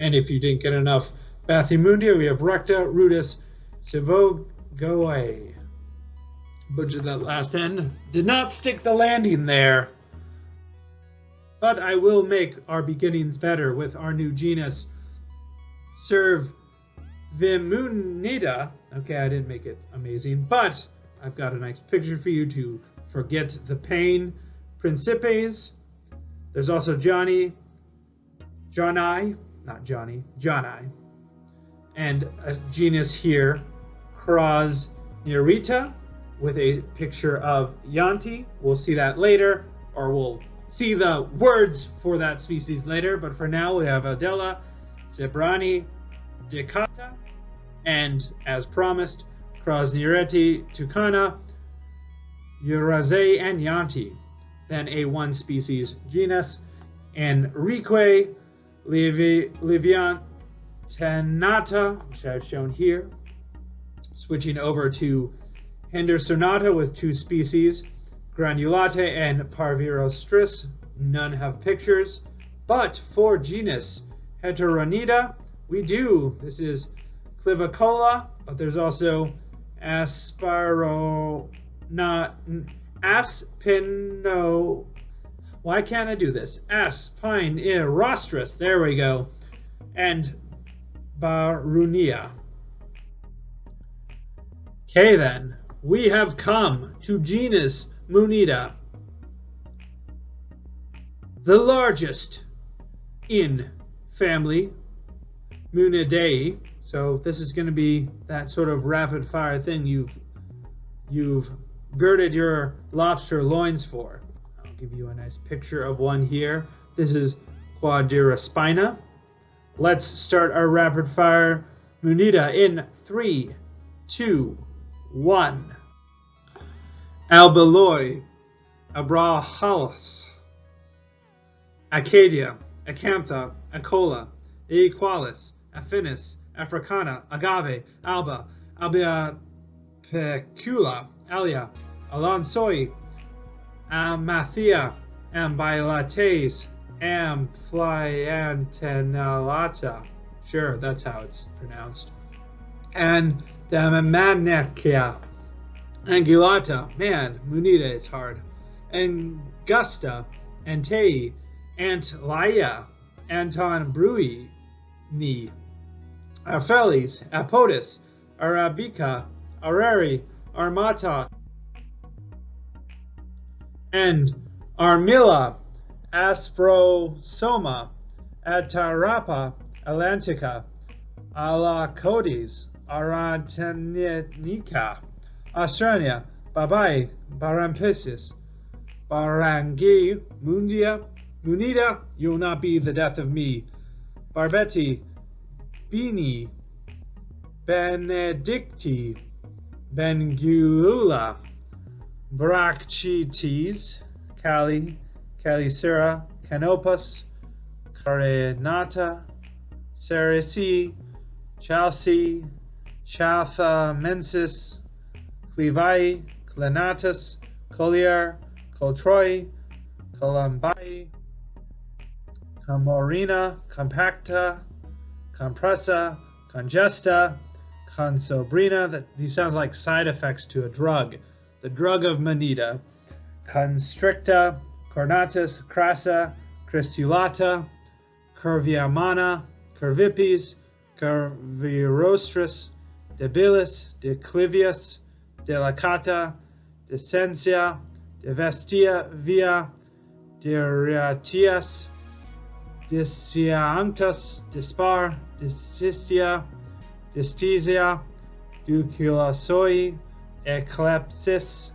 And if you didn't get enough Bathymundia, we have Recta, Rudis, Sivogoe. Butchered that last end. Did not stick the landing there. But I will make our beginnings better with our new genus, Cervimunida. Okay, I didn't make it amazing, but I've got a nice picture for you to forget the pain. Principes. There's also Johnny, and a genus here, Crosnirita, with a picture of Yanti. We'll see that later, or we'll see the words for that species later, but for now we have Adela, Zebrani, Decata, and as promised, Crosnireti, Tucana, Uraze, and Yanti. Then a one species genus, Enrique Liviantenata, which I've shown here. Switching over to Hendersonata with two species, Granulata and Parvirostris. None have pictures. But for genus Heteronida, we do. This is Clivicola, but there's also Aspino. Why can't I do this? Spiny-rostris. There we go. And Barunia. Okay then, we have come to genus Munida, the largest in family Munidae. So this is going to be that sort of rapid fire thing you've girded your lobster loins for. I'll give you a nice picture of one here. This is Quadrispina. Let's start our rapid fire Munida in 3, 2, 1. Albiloi, Abrahalis, Acadia, Acantha, Acola, Equalis, Affinis, Africana, Agave, Alba, Albia Pecula, Alia, Alonsoi, Amathia, Ambilates, Amphliantenalata. Sure, that's how it's pronounced. And Damamanakia, Angulata. Man, Munida, it's hard. Angusta, Antei, Antlaia, Anton Brui, Ni, Aphelis, Apotis, Arabica, Arari, Armata, and Armilla, Asprosoma, Atarapa, Atlantica, Alacodes, Aratenica, Australia, Babai, Barampisis, Barangi, Mundia, Munida, you will not be the death of me. Barbetti, Bini, Benedicti, Bengula, Braccites, Cali, Calicera, Canopus, Carenata, Cerisi, Chelsea, Chathamensis, Clevai, Clenatus, Collier, Coltroi, Columbai, Camorina, Compacta, Compressa, Congesta, Consobrina. These sounds like side effects to a drug. The drug of Manita. Constricta, Cornatus, Crassa, Cristulata, Curviamana, Curvipes, Curvirostris, Debilis, Declivius, Delicata, Descensia, Devestia, Via, Diriatias, Discianctus, Dispar, Disistia, Distesia, Duculasoi, Eclepsis,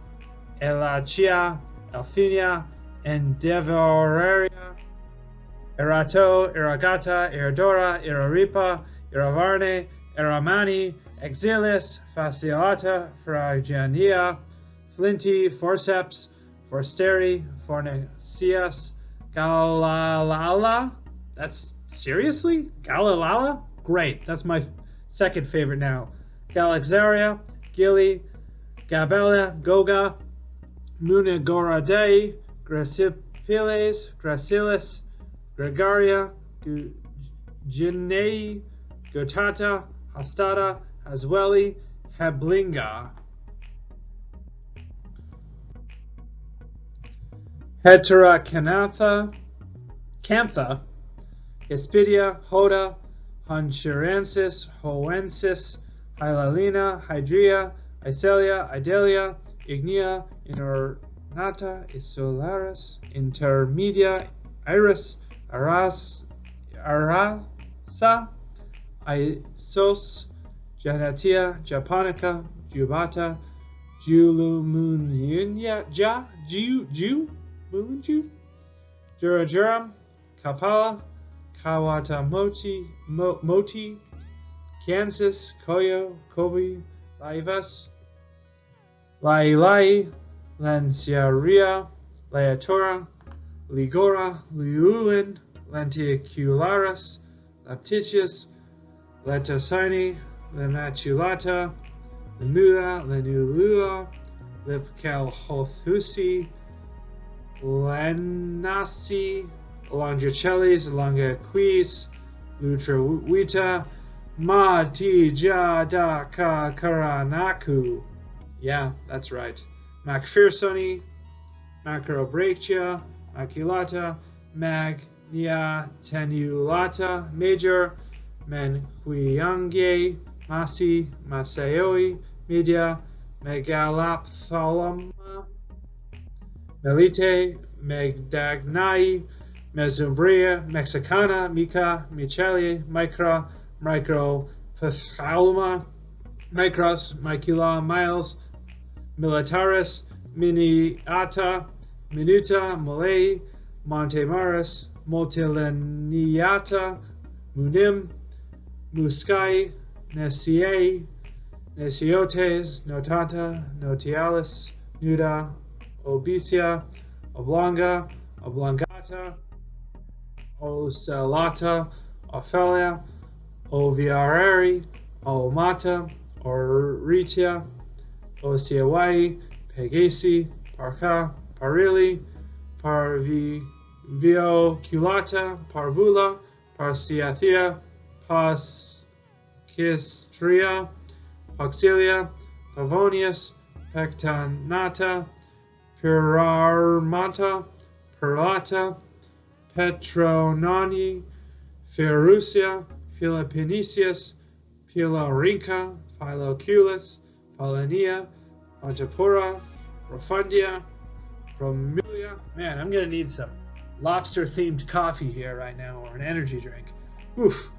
Elachia, Elfinia, Endeavoraria, Erato, Eragata, Eradora, Eraripa, Eravarne, Eramani, Exilis, Fasciolata, Phrygiania, Flinty, Forceps, Forsteri, Fornicias, Galalala. That's seriously? Galalala? Great. That's my second favorite now. Galaxaria, Gili, Gabella, Goga, Munigoradae, Gracipiles, Gracilis, Gregaria, Ginei, Gotata, Hastata, Hasweli, Heblinga. Heterocanatha, Cantha, Hispidia, Hoda, Honchurensis, Hoensis, Hylalina, Hydria, Icelia, Idalia, Ignea, Inornata, Isolaris, Intermedia, Iris, Arasa, Isos, Janatia, Japonica, Jubata, Julumunya, Mulunju, Jurajuram, Kapala, Kawatamoti, Moti, Kansas, Koyo, Kobe, Laivas, Lailai, Lanciaria, Laetora, Ligora, Liuin, Lenticularis, Laptitius, Letosini, Lemaculata, Lemula, Lenulua, Lipcalhothusi, Lanasi, Longicellis, Longaquis, Lutrawita, Matijadaka Karanaku. Yeah, that's right. Macphersoni, Macrobrachia, Maculata, Magnia tenulata, Major, Menhuiange, Masi, Masaoi, Media, Megalophthalma, Melite, Megdagnai, Mesumbria, Mexicana, Mica, Micheli, Micra, Microphthalma, Micros, Micula, Miles, Militaris, Miniata, Minuta, Malay, Montemaris, Multileniata, Munim, Muscai, Nesiae, Nesiotes, Notata, Notialis, Nuda, Obesia, Oblonga, Oblongata, Ocellata, Ophelia, Oviarari, Omata, Oritia, Osiawai, Pegasi, Parca, Parili, Parvivioculata, Parvula, Parciathia, Pascistria, Auxilia, Pavonius, Pectanata, Pirarmata, Perlata, Petronani, Ferusia, Philipinicius, Pilorinca, Philoculus, Polonia, Montepora, Profundia, Bromilia. Man, I'm gonna need some lobster-themed coffee here right now, or an energy drink. Oof.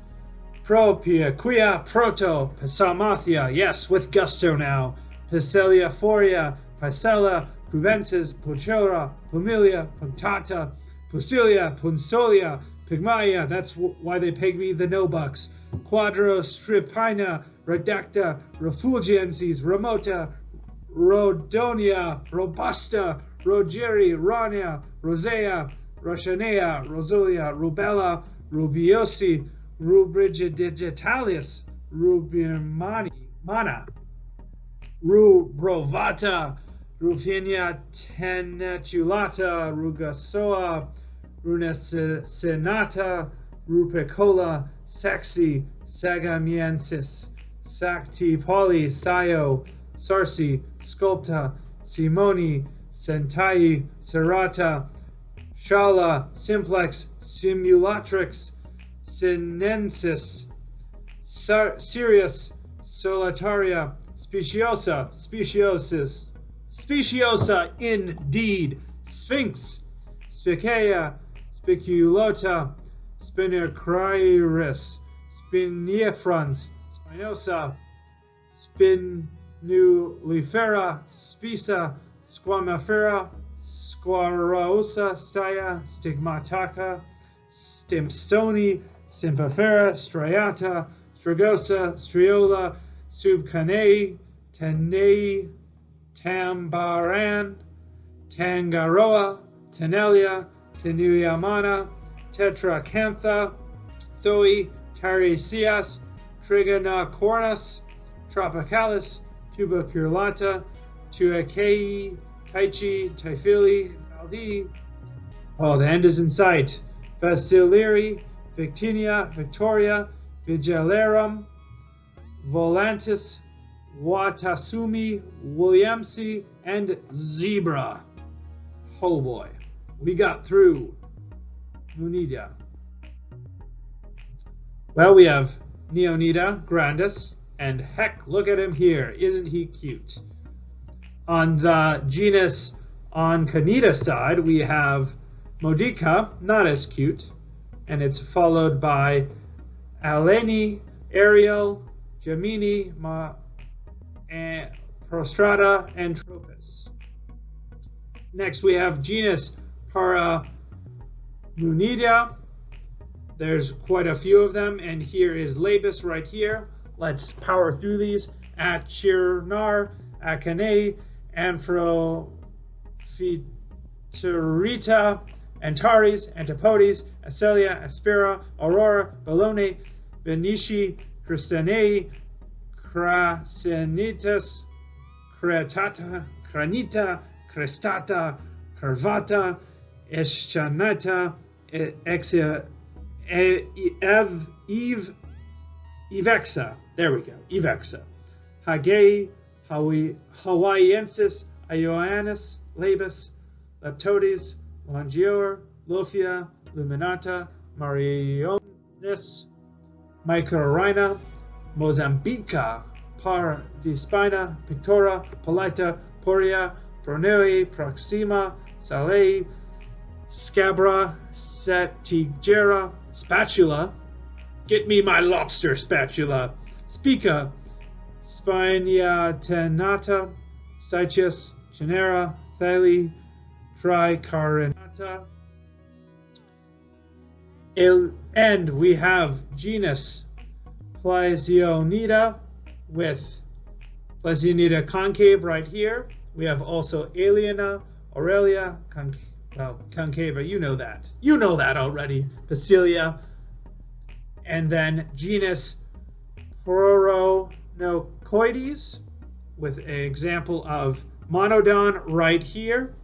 Propia, Quia, Proto, Pasamathia, yes, with gusto now. Picelia Foria, Picella, Pubensis, Puchora, Plumilia, Punctata, Fusilia, Punsolia, Pygmaea, that's why they peg me the no-bucks. Quadrostripina, Redacta, Refulgencies, Remota, Rhodonia, Robusta, Rogeri, Rania, Rosea, Roshanea, Rosolia, Rubella, Rubiosi, Rubrigidigitalis, Rubimana, Rubrovata, Rufinia tenetulata, Rugasoa, Runesinata, Rupicola, Saxi, Sagamiensis, Sactipoli, Sayo, Sarsi, Sculpta, Simoni, Sentai, Serata, Shala, Simplex, Simulatrix, Sinensis, Sirius, Solitaria, Speciosa indeed, Sphinx, Spicea, Spiculota, Spinicryris, Spiniefrons, Spinosa, Spinulifera, Spisa, Squamifera, Squarosa, Stya, Stigmataka, Stimpstoni, Stimpifera, Striata, Strigosa, Striola, Subcanei, Tenei, Tambaran, Tangaroa, Tenelia, Tenuyamana, Tetracantha, Thoi, Tarisias, Trigonocornus, Tropicalis, Tuberculata, Tuakei, Taichi, Typhili, Valdi. Oh, the end is in sight. Vasiliri, Victinia, Victoria, Vigilarum, Volantis, Watasumi, Williamsi, and Zebra. Oh boy, we got through Munida. Well, we have Neonida grandis, and heck, look at him here. Isn't he cute? On the genus Oncanida side, we have Modica, not as cute, and it's followed by Aleni, Ariel, Gemini, Prostrata, and Tropus. Next, we have genus Paramunida. There's quite a few of them, and here is Labus right here. Let's power through these. Achirnar, Acanae, Amphiphyterita, Antares, Antipodes, Acelia, Aspera, Aurora, Bellone, Benici, Christianae, Crasinitas, Cretata, Cranita, Crestata, Carvata, Eschanata, Evexa. There we go. Evexa. Hagei, Hawaiiensis, Ioannis, Labus, Leptodes, Longior, Lofia, Luminata, Marionis, Mycorrhina, Mozambica, Parvispina, Pictora, Polita, Poria, Pronoi, Proxima, Salei, Scabra, Satigera, Spatula. Get me my lobster spatula. Spica, Spiniatenata, Stichus, Genera, Thali, Tricarinata. And we have genus Plesionida with Plesionida concave right here. We have also Aliena, Aurelia, concava, you know that. You know that already. Basilia. And then genus Proronocoides with an example of Monodon right here.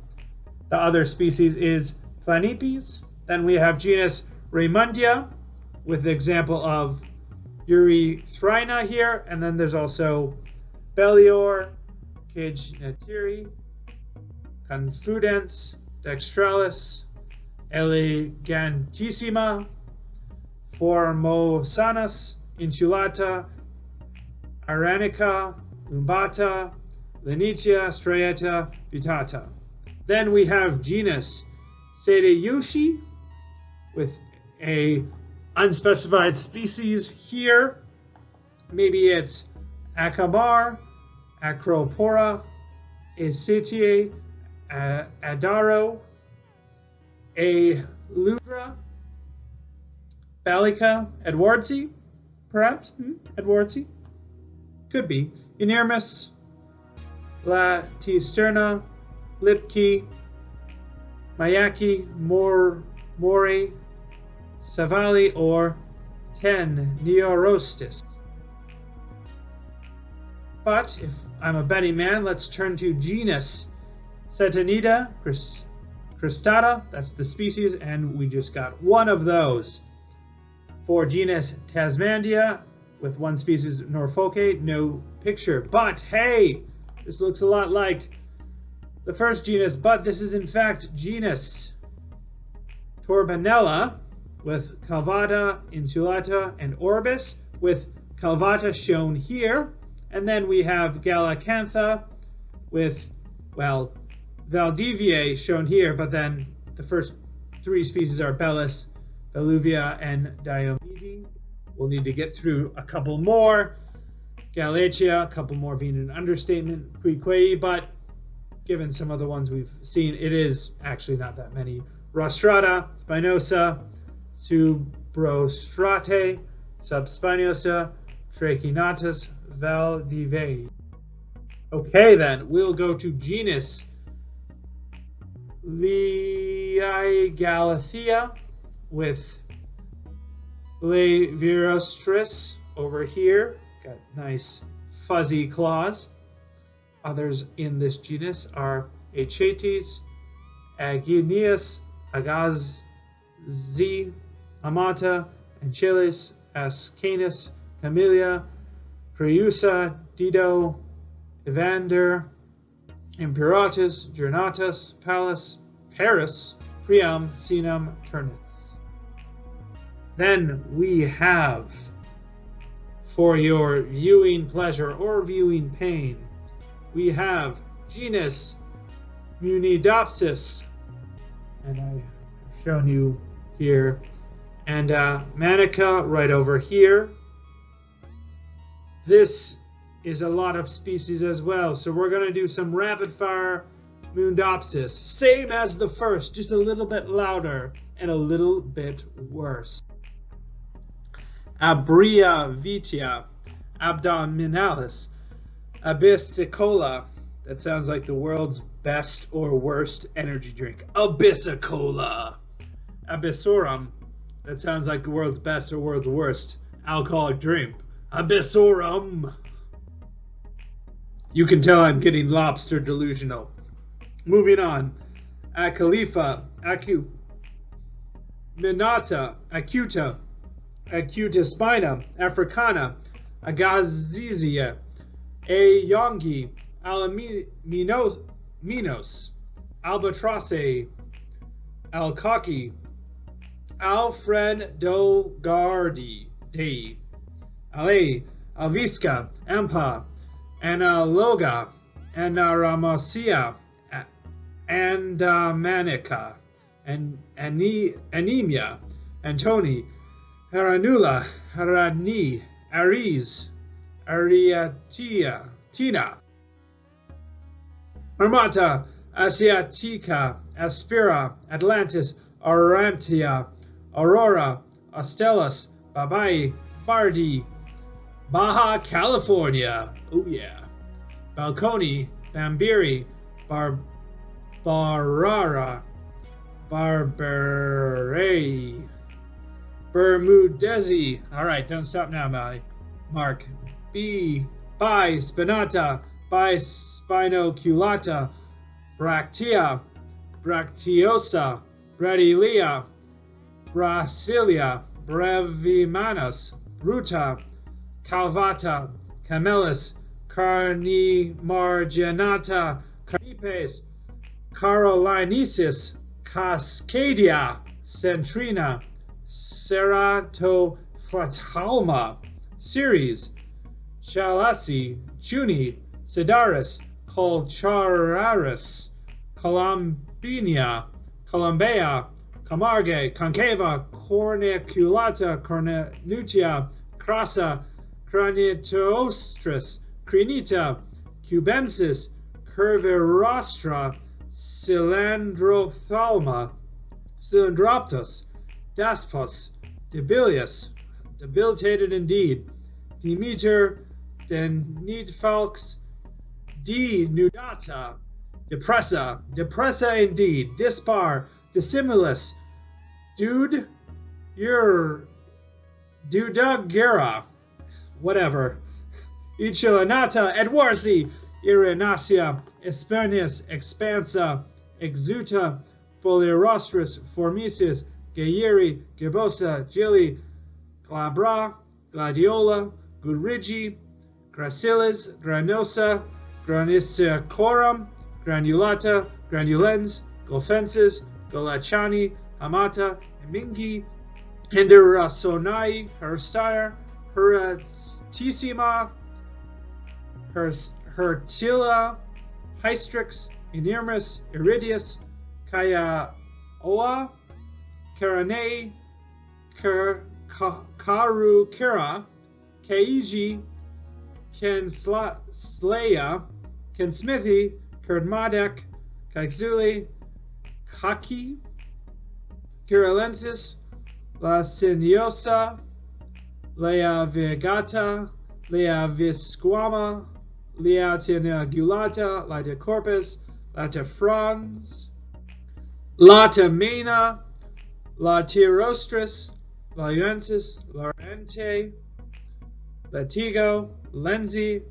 The other species is Planipes. Then we have genus Raymundia with the example of Eurythrina here. And then there's also Bellior, Cagenatiri, Confudens, Dextralis, Elegantissima, Formosanus, Insulata, Aranica, Umbata, Lenitia, Striata, Vitata. Then we have genus Seideushi with a unspecified species here. Maybe it's Acabar, Acropora, Acetiae, Adaro, Ludra, Balica, Edwardsi, perhaps? Edwardsi? Could be. Inermis, Latisterna, Lipki, Mayaki, Mori, Savali, or 10 Neorostis. But if I'm a betting man, let's turn to genus Cetanida cristata. That's the species, and we just got one of those. For genus Tasmandia, with one species Norfolke, no picture. But hey, this looks a lot like the first genus, but this is in fact genus Torbanella, with Calvata, Insulata, and Orbis, with Calvata shown here. And then we have Galacantha with, well, Valdiviae shown here, but then the first three species are Bellis, Veluvia, and Diomede. We'll need to get through a couple more. Galatia, a couple more being an understatement, Quiquei, but given some of the ones we've seen, it is actually not that many. Rostrata, Spinosa, Subrostrate, Subspinosa, Trachinatus, Valdiviae. Okay then, we'll go to genus Leiogalathea with Levirostris over here. Got nice fuzzy claws. Others in this genus are Achates, Agenius, Agazzi, Amata, Anchilis, Ascanus, Camellia, Priusa, Dido, Evander, Imperatus, Jornatus, Pallas, Paris, Priam, Sinum, Turnus. Then we have, for your viewing pleasure or viewing pain, we have genus Munidopsis, and I've shown you here, and Manica right over here. This is a lot of species as well, so we're going to do some rapid fire Munidopsis, same as the first, just a little bit louder and a little bit worse. Abria vitia, abdominalis, abyssicola. That sounds like the world's best or worst energy drink. Abyssicola. Abyssorum. That sounds like the world's best or world's worst alcoholic drink. Abyssorum. You can tell I'm getting lobster delusional. Moving on. Acalifa, Minata, Acuta, Spina, Africana, Agazizia, Yongi, Alaminos, Albatrosse, Alkaki, Alfredogardi, Ale, Alvisca, Ampa, Analoga, Anaramosia, Andamanica, Anemia, Antoni, Haranula, Harani, Aries, Ariatia, Tina, Armata, Asiatica, Aspira, Atlantis, Aurantia, Aurora, Astellas, Babai, Bardi, Baja California, oh yeah, Balconi, Bambiri, Barbarara, Barbare, Bermudezi. All right, don't stop now, Mark. Bi Spinata, Bi Spinoculata, Bractea, Bracteosa, Bradilia, Brasilia, Brevimanus, Bruta, Calvata, Camelus, Carnimarginata, Carnipes, Carolinisis, Cascadia, Centrina, Ceratophthalma, Ceres, Chalasi, Juni, Sidaris, Colchararis, Columbinia, Columbea, Camargue, Concava, Corniculata, Cornutia, Crassa, Cranitostris, Crinita, Cubensis, Curvirostra, Cylindrophthalma, Cylindroptus, Daspus, Debilius, debilitated indeed, Demeter, Denidfalx, Denudata, Depressa indeed, Dispar, Dissimulus, Dudagera, whatever, Ichilanata, Edwarsi, Irinacia, Espernius, Expansa, Exuta, Foliorostris, Formicis, Gayeri, Gibosa, Gilli, Glabra, Gladiola, Gurigi, Gracilis, Granosa, Granicorum, Granulata, Granulens, Golfensis, Golachani, Hamata, Mingi, Hinderasonai, Herstire, Heratissima, Hertila, Hystrix, Inermis, Iridius, Kaiaoa, Karanei, Karukira, Kaiji, Kenslaya, Kensmithy, Kerdmadek, Kaixuli, Kaki, Kiralensis, La Siniosa, Lea Vigata, Lea Visquama, Lea Tinagulata, Lata Corpus, Lata Frans, Lata Mena, Latirostris, Lauensis, Laurente, Latigo, Lenzi,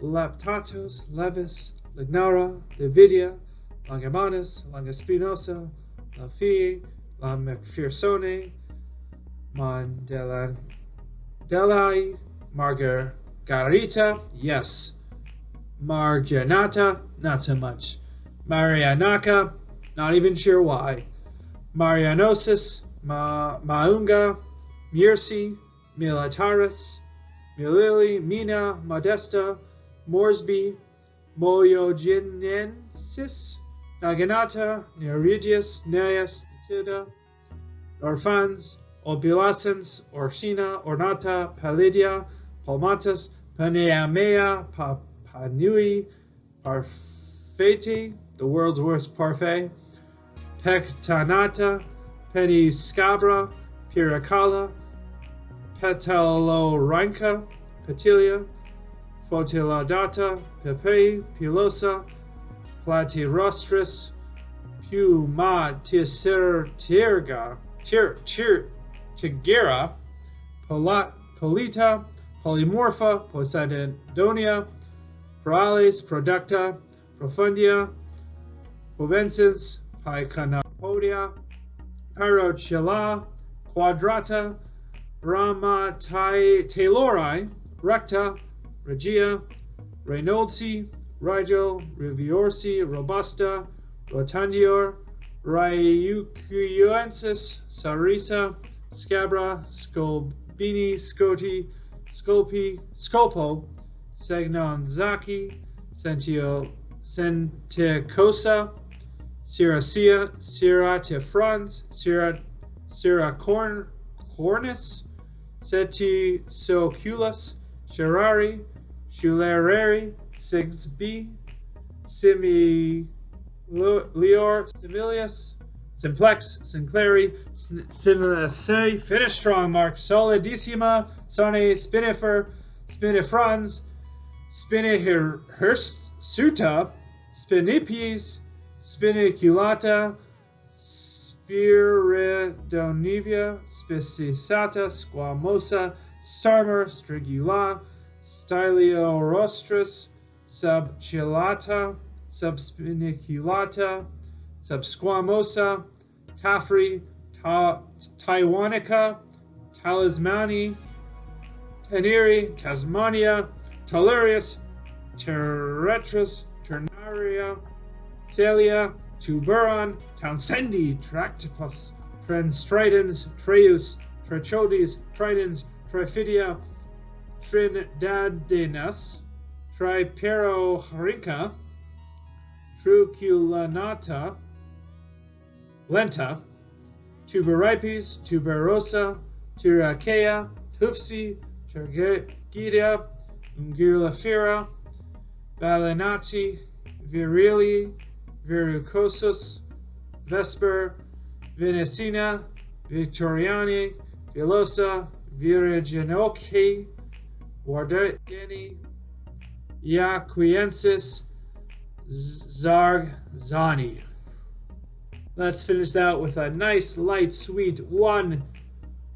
Leptatos, Levis, Lignara, Lividia, Longamanus, Longaspinosa, Lafii, La Macphersone, Mondelai, Margarita, yes. Margianata, not so much. Marianaka, not even sure why. Marianosis, Maunga, Mirsi, Militaris, Milili, Mina, Modesta, Moresby, Moyoginensis, Naginata, Neuridius, Neas, Tilda, Orphans, Obulasens, Orsina, Ornata, Palidia, Palmatus, Paneamea, Panui, Parfeti, the world's worst parfait, Pectanata, Peniscabra, Piracala, Petaloranca, Petilia, Fotiladata, Pepei, Pilosa, Platirostris, Pumatisirtirga, Tigera, Polita, Polymorpha, Poseidonia, Proalis, Producta, Profundia, Provensis, Pycanopodia, Parochila, Quadrata, Taylori, Recta, Regia, Reynoldsi, Rigel, Riviorsi, Robusta, Rotundior, Ryucuensis, Sarisa, Scabra, Scolbini, Scoti, Scolpo, Segnonzaki, Senticosa, Siracia, Siratifrons, Siracornis, Setisoculus, Sherari, Shulerari, Sigsby, Similior, Similius, Simplex, Sinclairi, Similaceri, finish strong, Mark, Solidissima, Sone, Spinifer, Spinifrons, Spinihirsuta, Spinipes, Spiniculata, Spiridonivia, Spicisata, Squamosa, Starmer, Strigula, Styliorostris, Subchilata, Subspiniculata, Subsquamosa, Tafri, Taiwanica, Talismani, Teneri, Tasmania, Tellurius, Terretrus, Ternaria, Thalia, Tuberon, Townsendi, Tractopus, Transtridens, Treus, Trechodes, Tridens, Trifidia, Trindadenus, Triperohrinca, Truculanata, Lenta, Tuberipes, Tuberosa, Turacea, Tufsi, Turgida, Ungulafera, Balinati, Virili, Virucosus, Vesper, Venesina, Victoriani, Velosa, Virginoki, Wardeni, Iaquiensis, Zarzani. Let's finish out with a nice, light, sweet one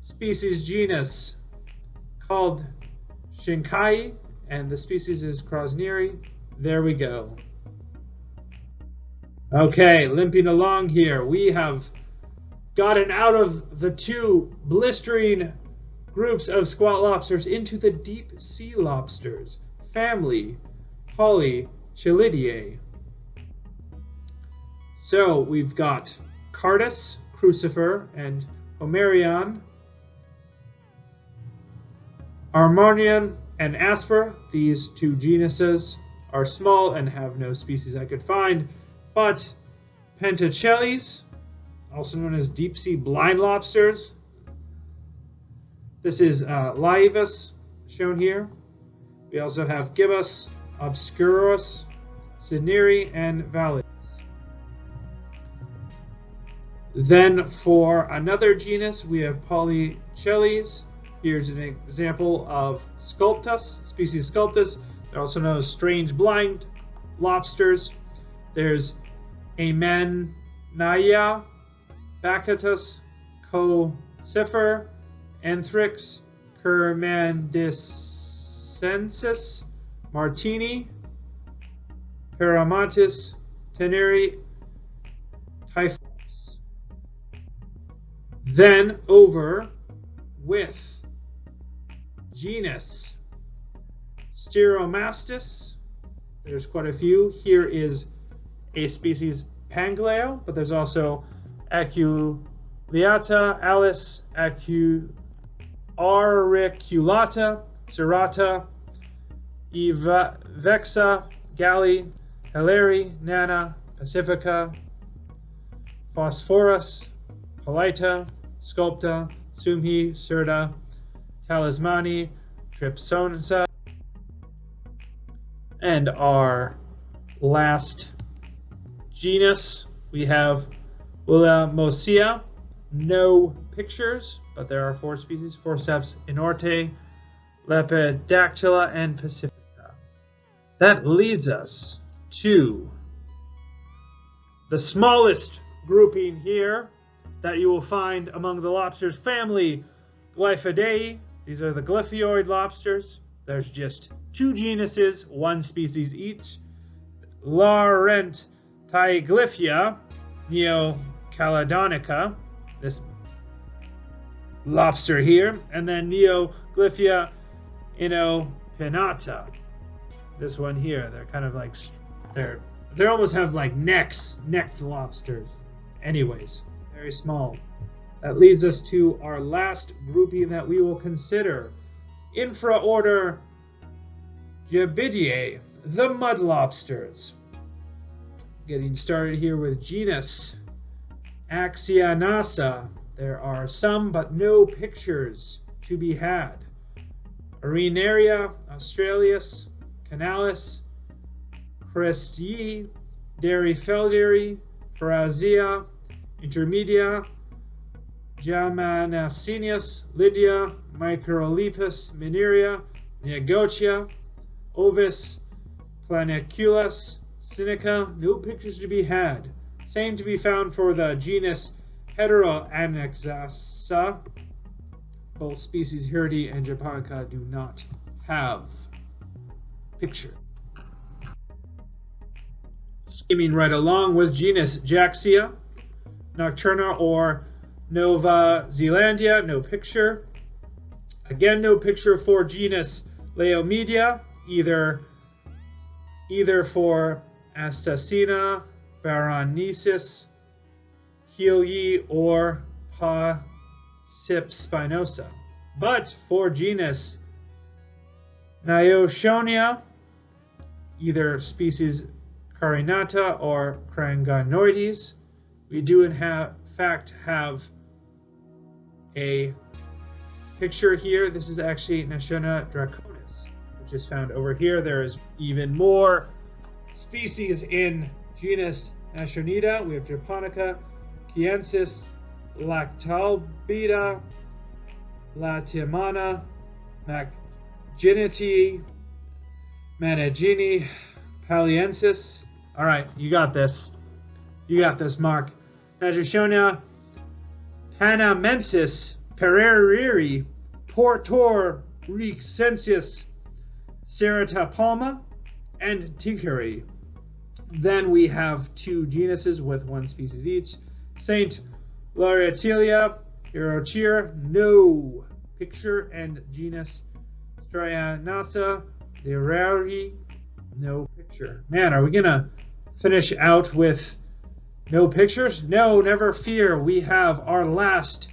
species genus called Shinkai, and the species is Krosneri. There we go. Okay, limping along here, we have gotten out of the two blistering groups of squat lobsters into the deep sea lobsters, family Polychilidae. So we've got Cardus, Crucifer, and Homerion, Armonian, and Asper. These two genuses are small and have no species I could find, but Pentacelles, also known as deep sea blind lobsters. This is Laivus, shown here. We also have Gibbus, Obscurus, Sidneri, and Vallis. Then for another genus, we have Polychelles. Here's an example of Sculptus, species Sculptus. They're also known as strange blind lobsters. There's Amennaia, Bacatus, Cocifer, Anthrix, Kermandicensis, Martini, Paramatis, Teneri, Typhus. Then over with genus Steromastis. There's quite a few. Here is a species Pangleo, but there's also Aculeata, Alice, Auriculata, Serrata, Vexa, Galli, Hileri, Nana, Pacifica, Phosphorus, Polita, Sculpta, Sumhi, Serta, Talismani, Tripsonsa. And our last genus, we have Willamosia. No pictures, but there are 4 species: Forceps inorte, Lepidactyla, and Pacifica. That leads us to the smallest grouping here that you will find among the lobsters family, Glyphidae. These are the Glyphoid lobsters. There's just 2 genuses, 1 species each. Laurentiglyphia neocaladonica, this lobster here, and then Neoglyphia inopinata, this one here. They're kind of like, they almost have like necked lobsters. Anyways, very small. That leads us to our last grouping that we will consider. Infraorder Gebidae, the mud lobsters. Getting started here with genus Axianassa. There are some but no pictures to be had. Arenaria, Australis, Canalis, Crestii, Derifelderi, Parazia, Intermedia, Jamanacinius, Lydia, Microlepis, Mineria, Negotia, Ovis, Planiculus, Sinica. No pictures to be had. Same to be found for the genus Heteroannexassa. Both species Hirdi and Japonica do not have picture. Skimming right along with genus Jaxia, Nocturna or Nova Zealandia, no picture. Again, no picture for genus Laomedia, either for Astacina, Baronesis, Healy, or Spinosa. But for genus Niotionia, either species Carinata or Cranganoides, we do in fact have a picture here. This is actually Nationa draconis, which is found over here. There is even more species in genus Nationida. We have Japonica, Chiensis, Lactalbida, Latimana, Macginity, Managini, Paliensis. All right, you got this. You got this, Mark. Nagishonia, Panamensis, Pereri, Portor, Rexensis, Ceratopalma, and Tinkeri. Then we have 2 genuses with 1 species each. Saint Laurentilia, Erochir, no picture, and genus Stryanasa, Lerari, no picture. Man, are we gonna finish out with no pictures? No, never fear. We have our last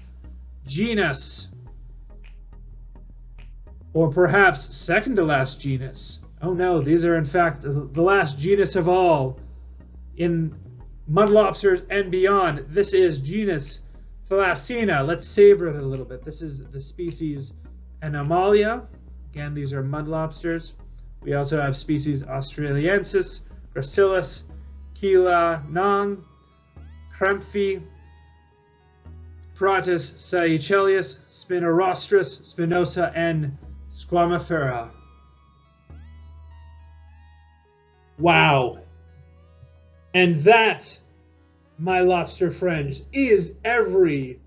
genus. Or perhaps second to last genus. Oh no, these are in fact the last genus of all in mud lobsters and beyond. This is genus Thalasina. Let's savor it a little bit. This is the species Anomalia. Again, these are mud lobsters. We also have species Australiensis, Gracilis, Kila Nang, Cramphi, Pratus Seychelles, Spinorostris, Spinosa, and Squamifera. Wow. And that, my lobster friends, is every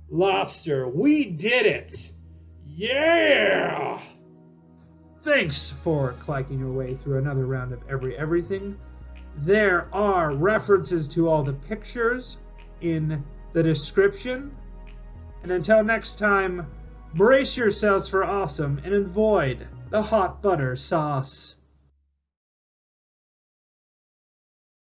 lobster. We did it. Yeah! Thanks for clicking your way through another round of everything. There are references to all the pictures in the description. And until next time, brace yourselves for awesome and avoid the hot butter sauce.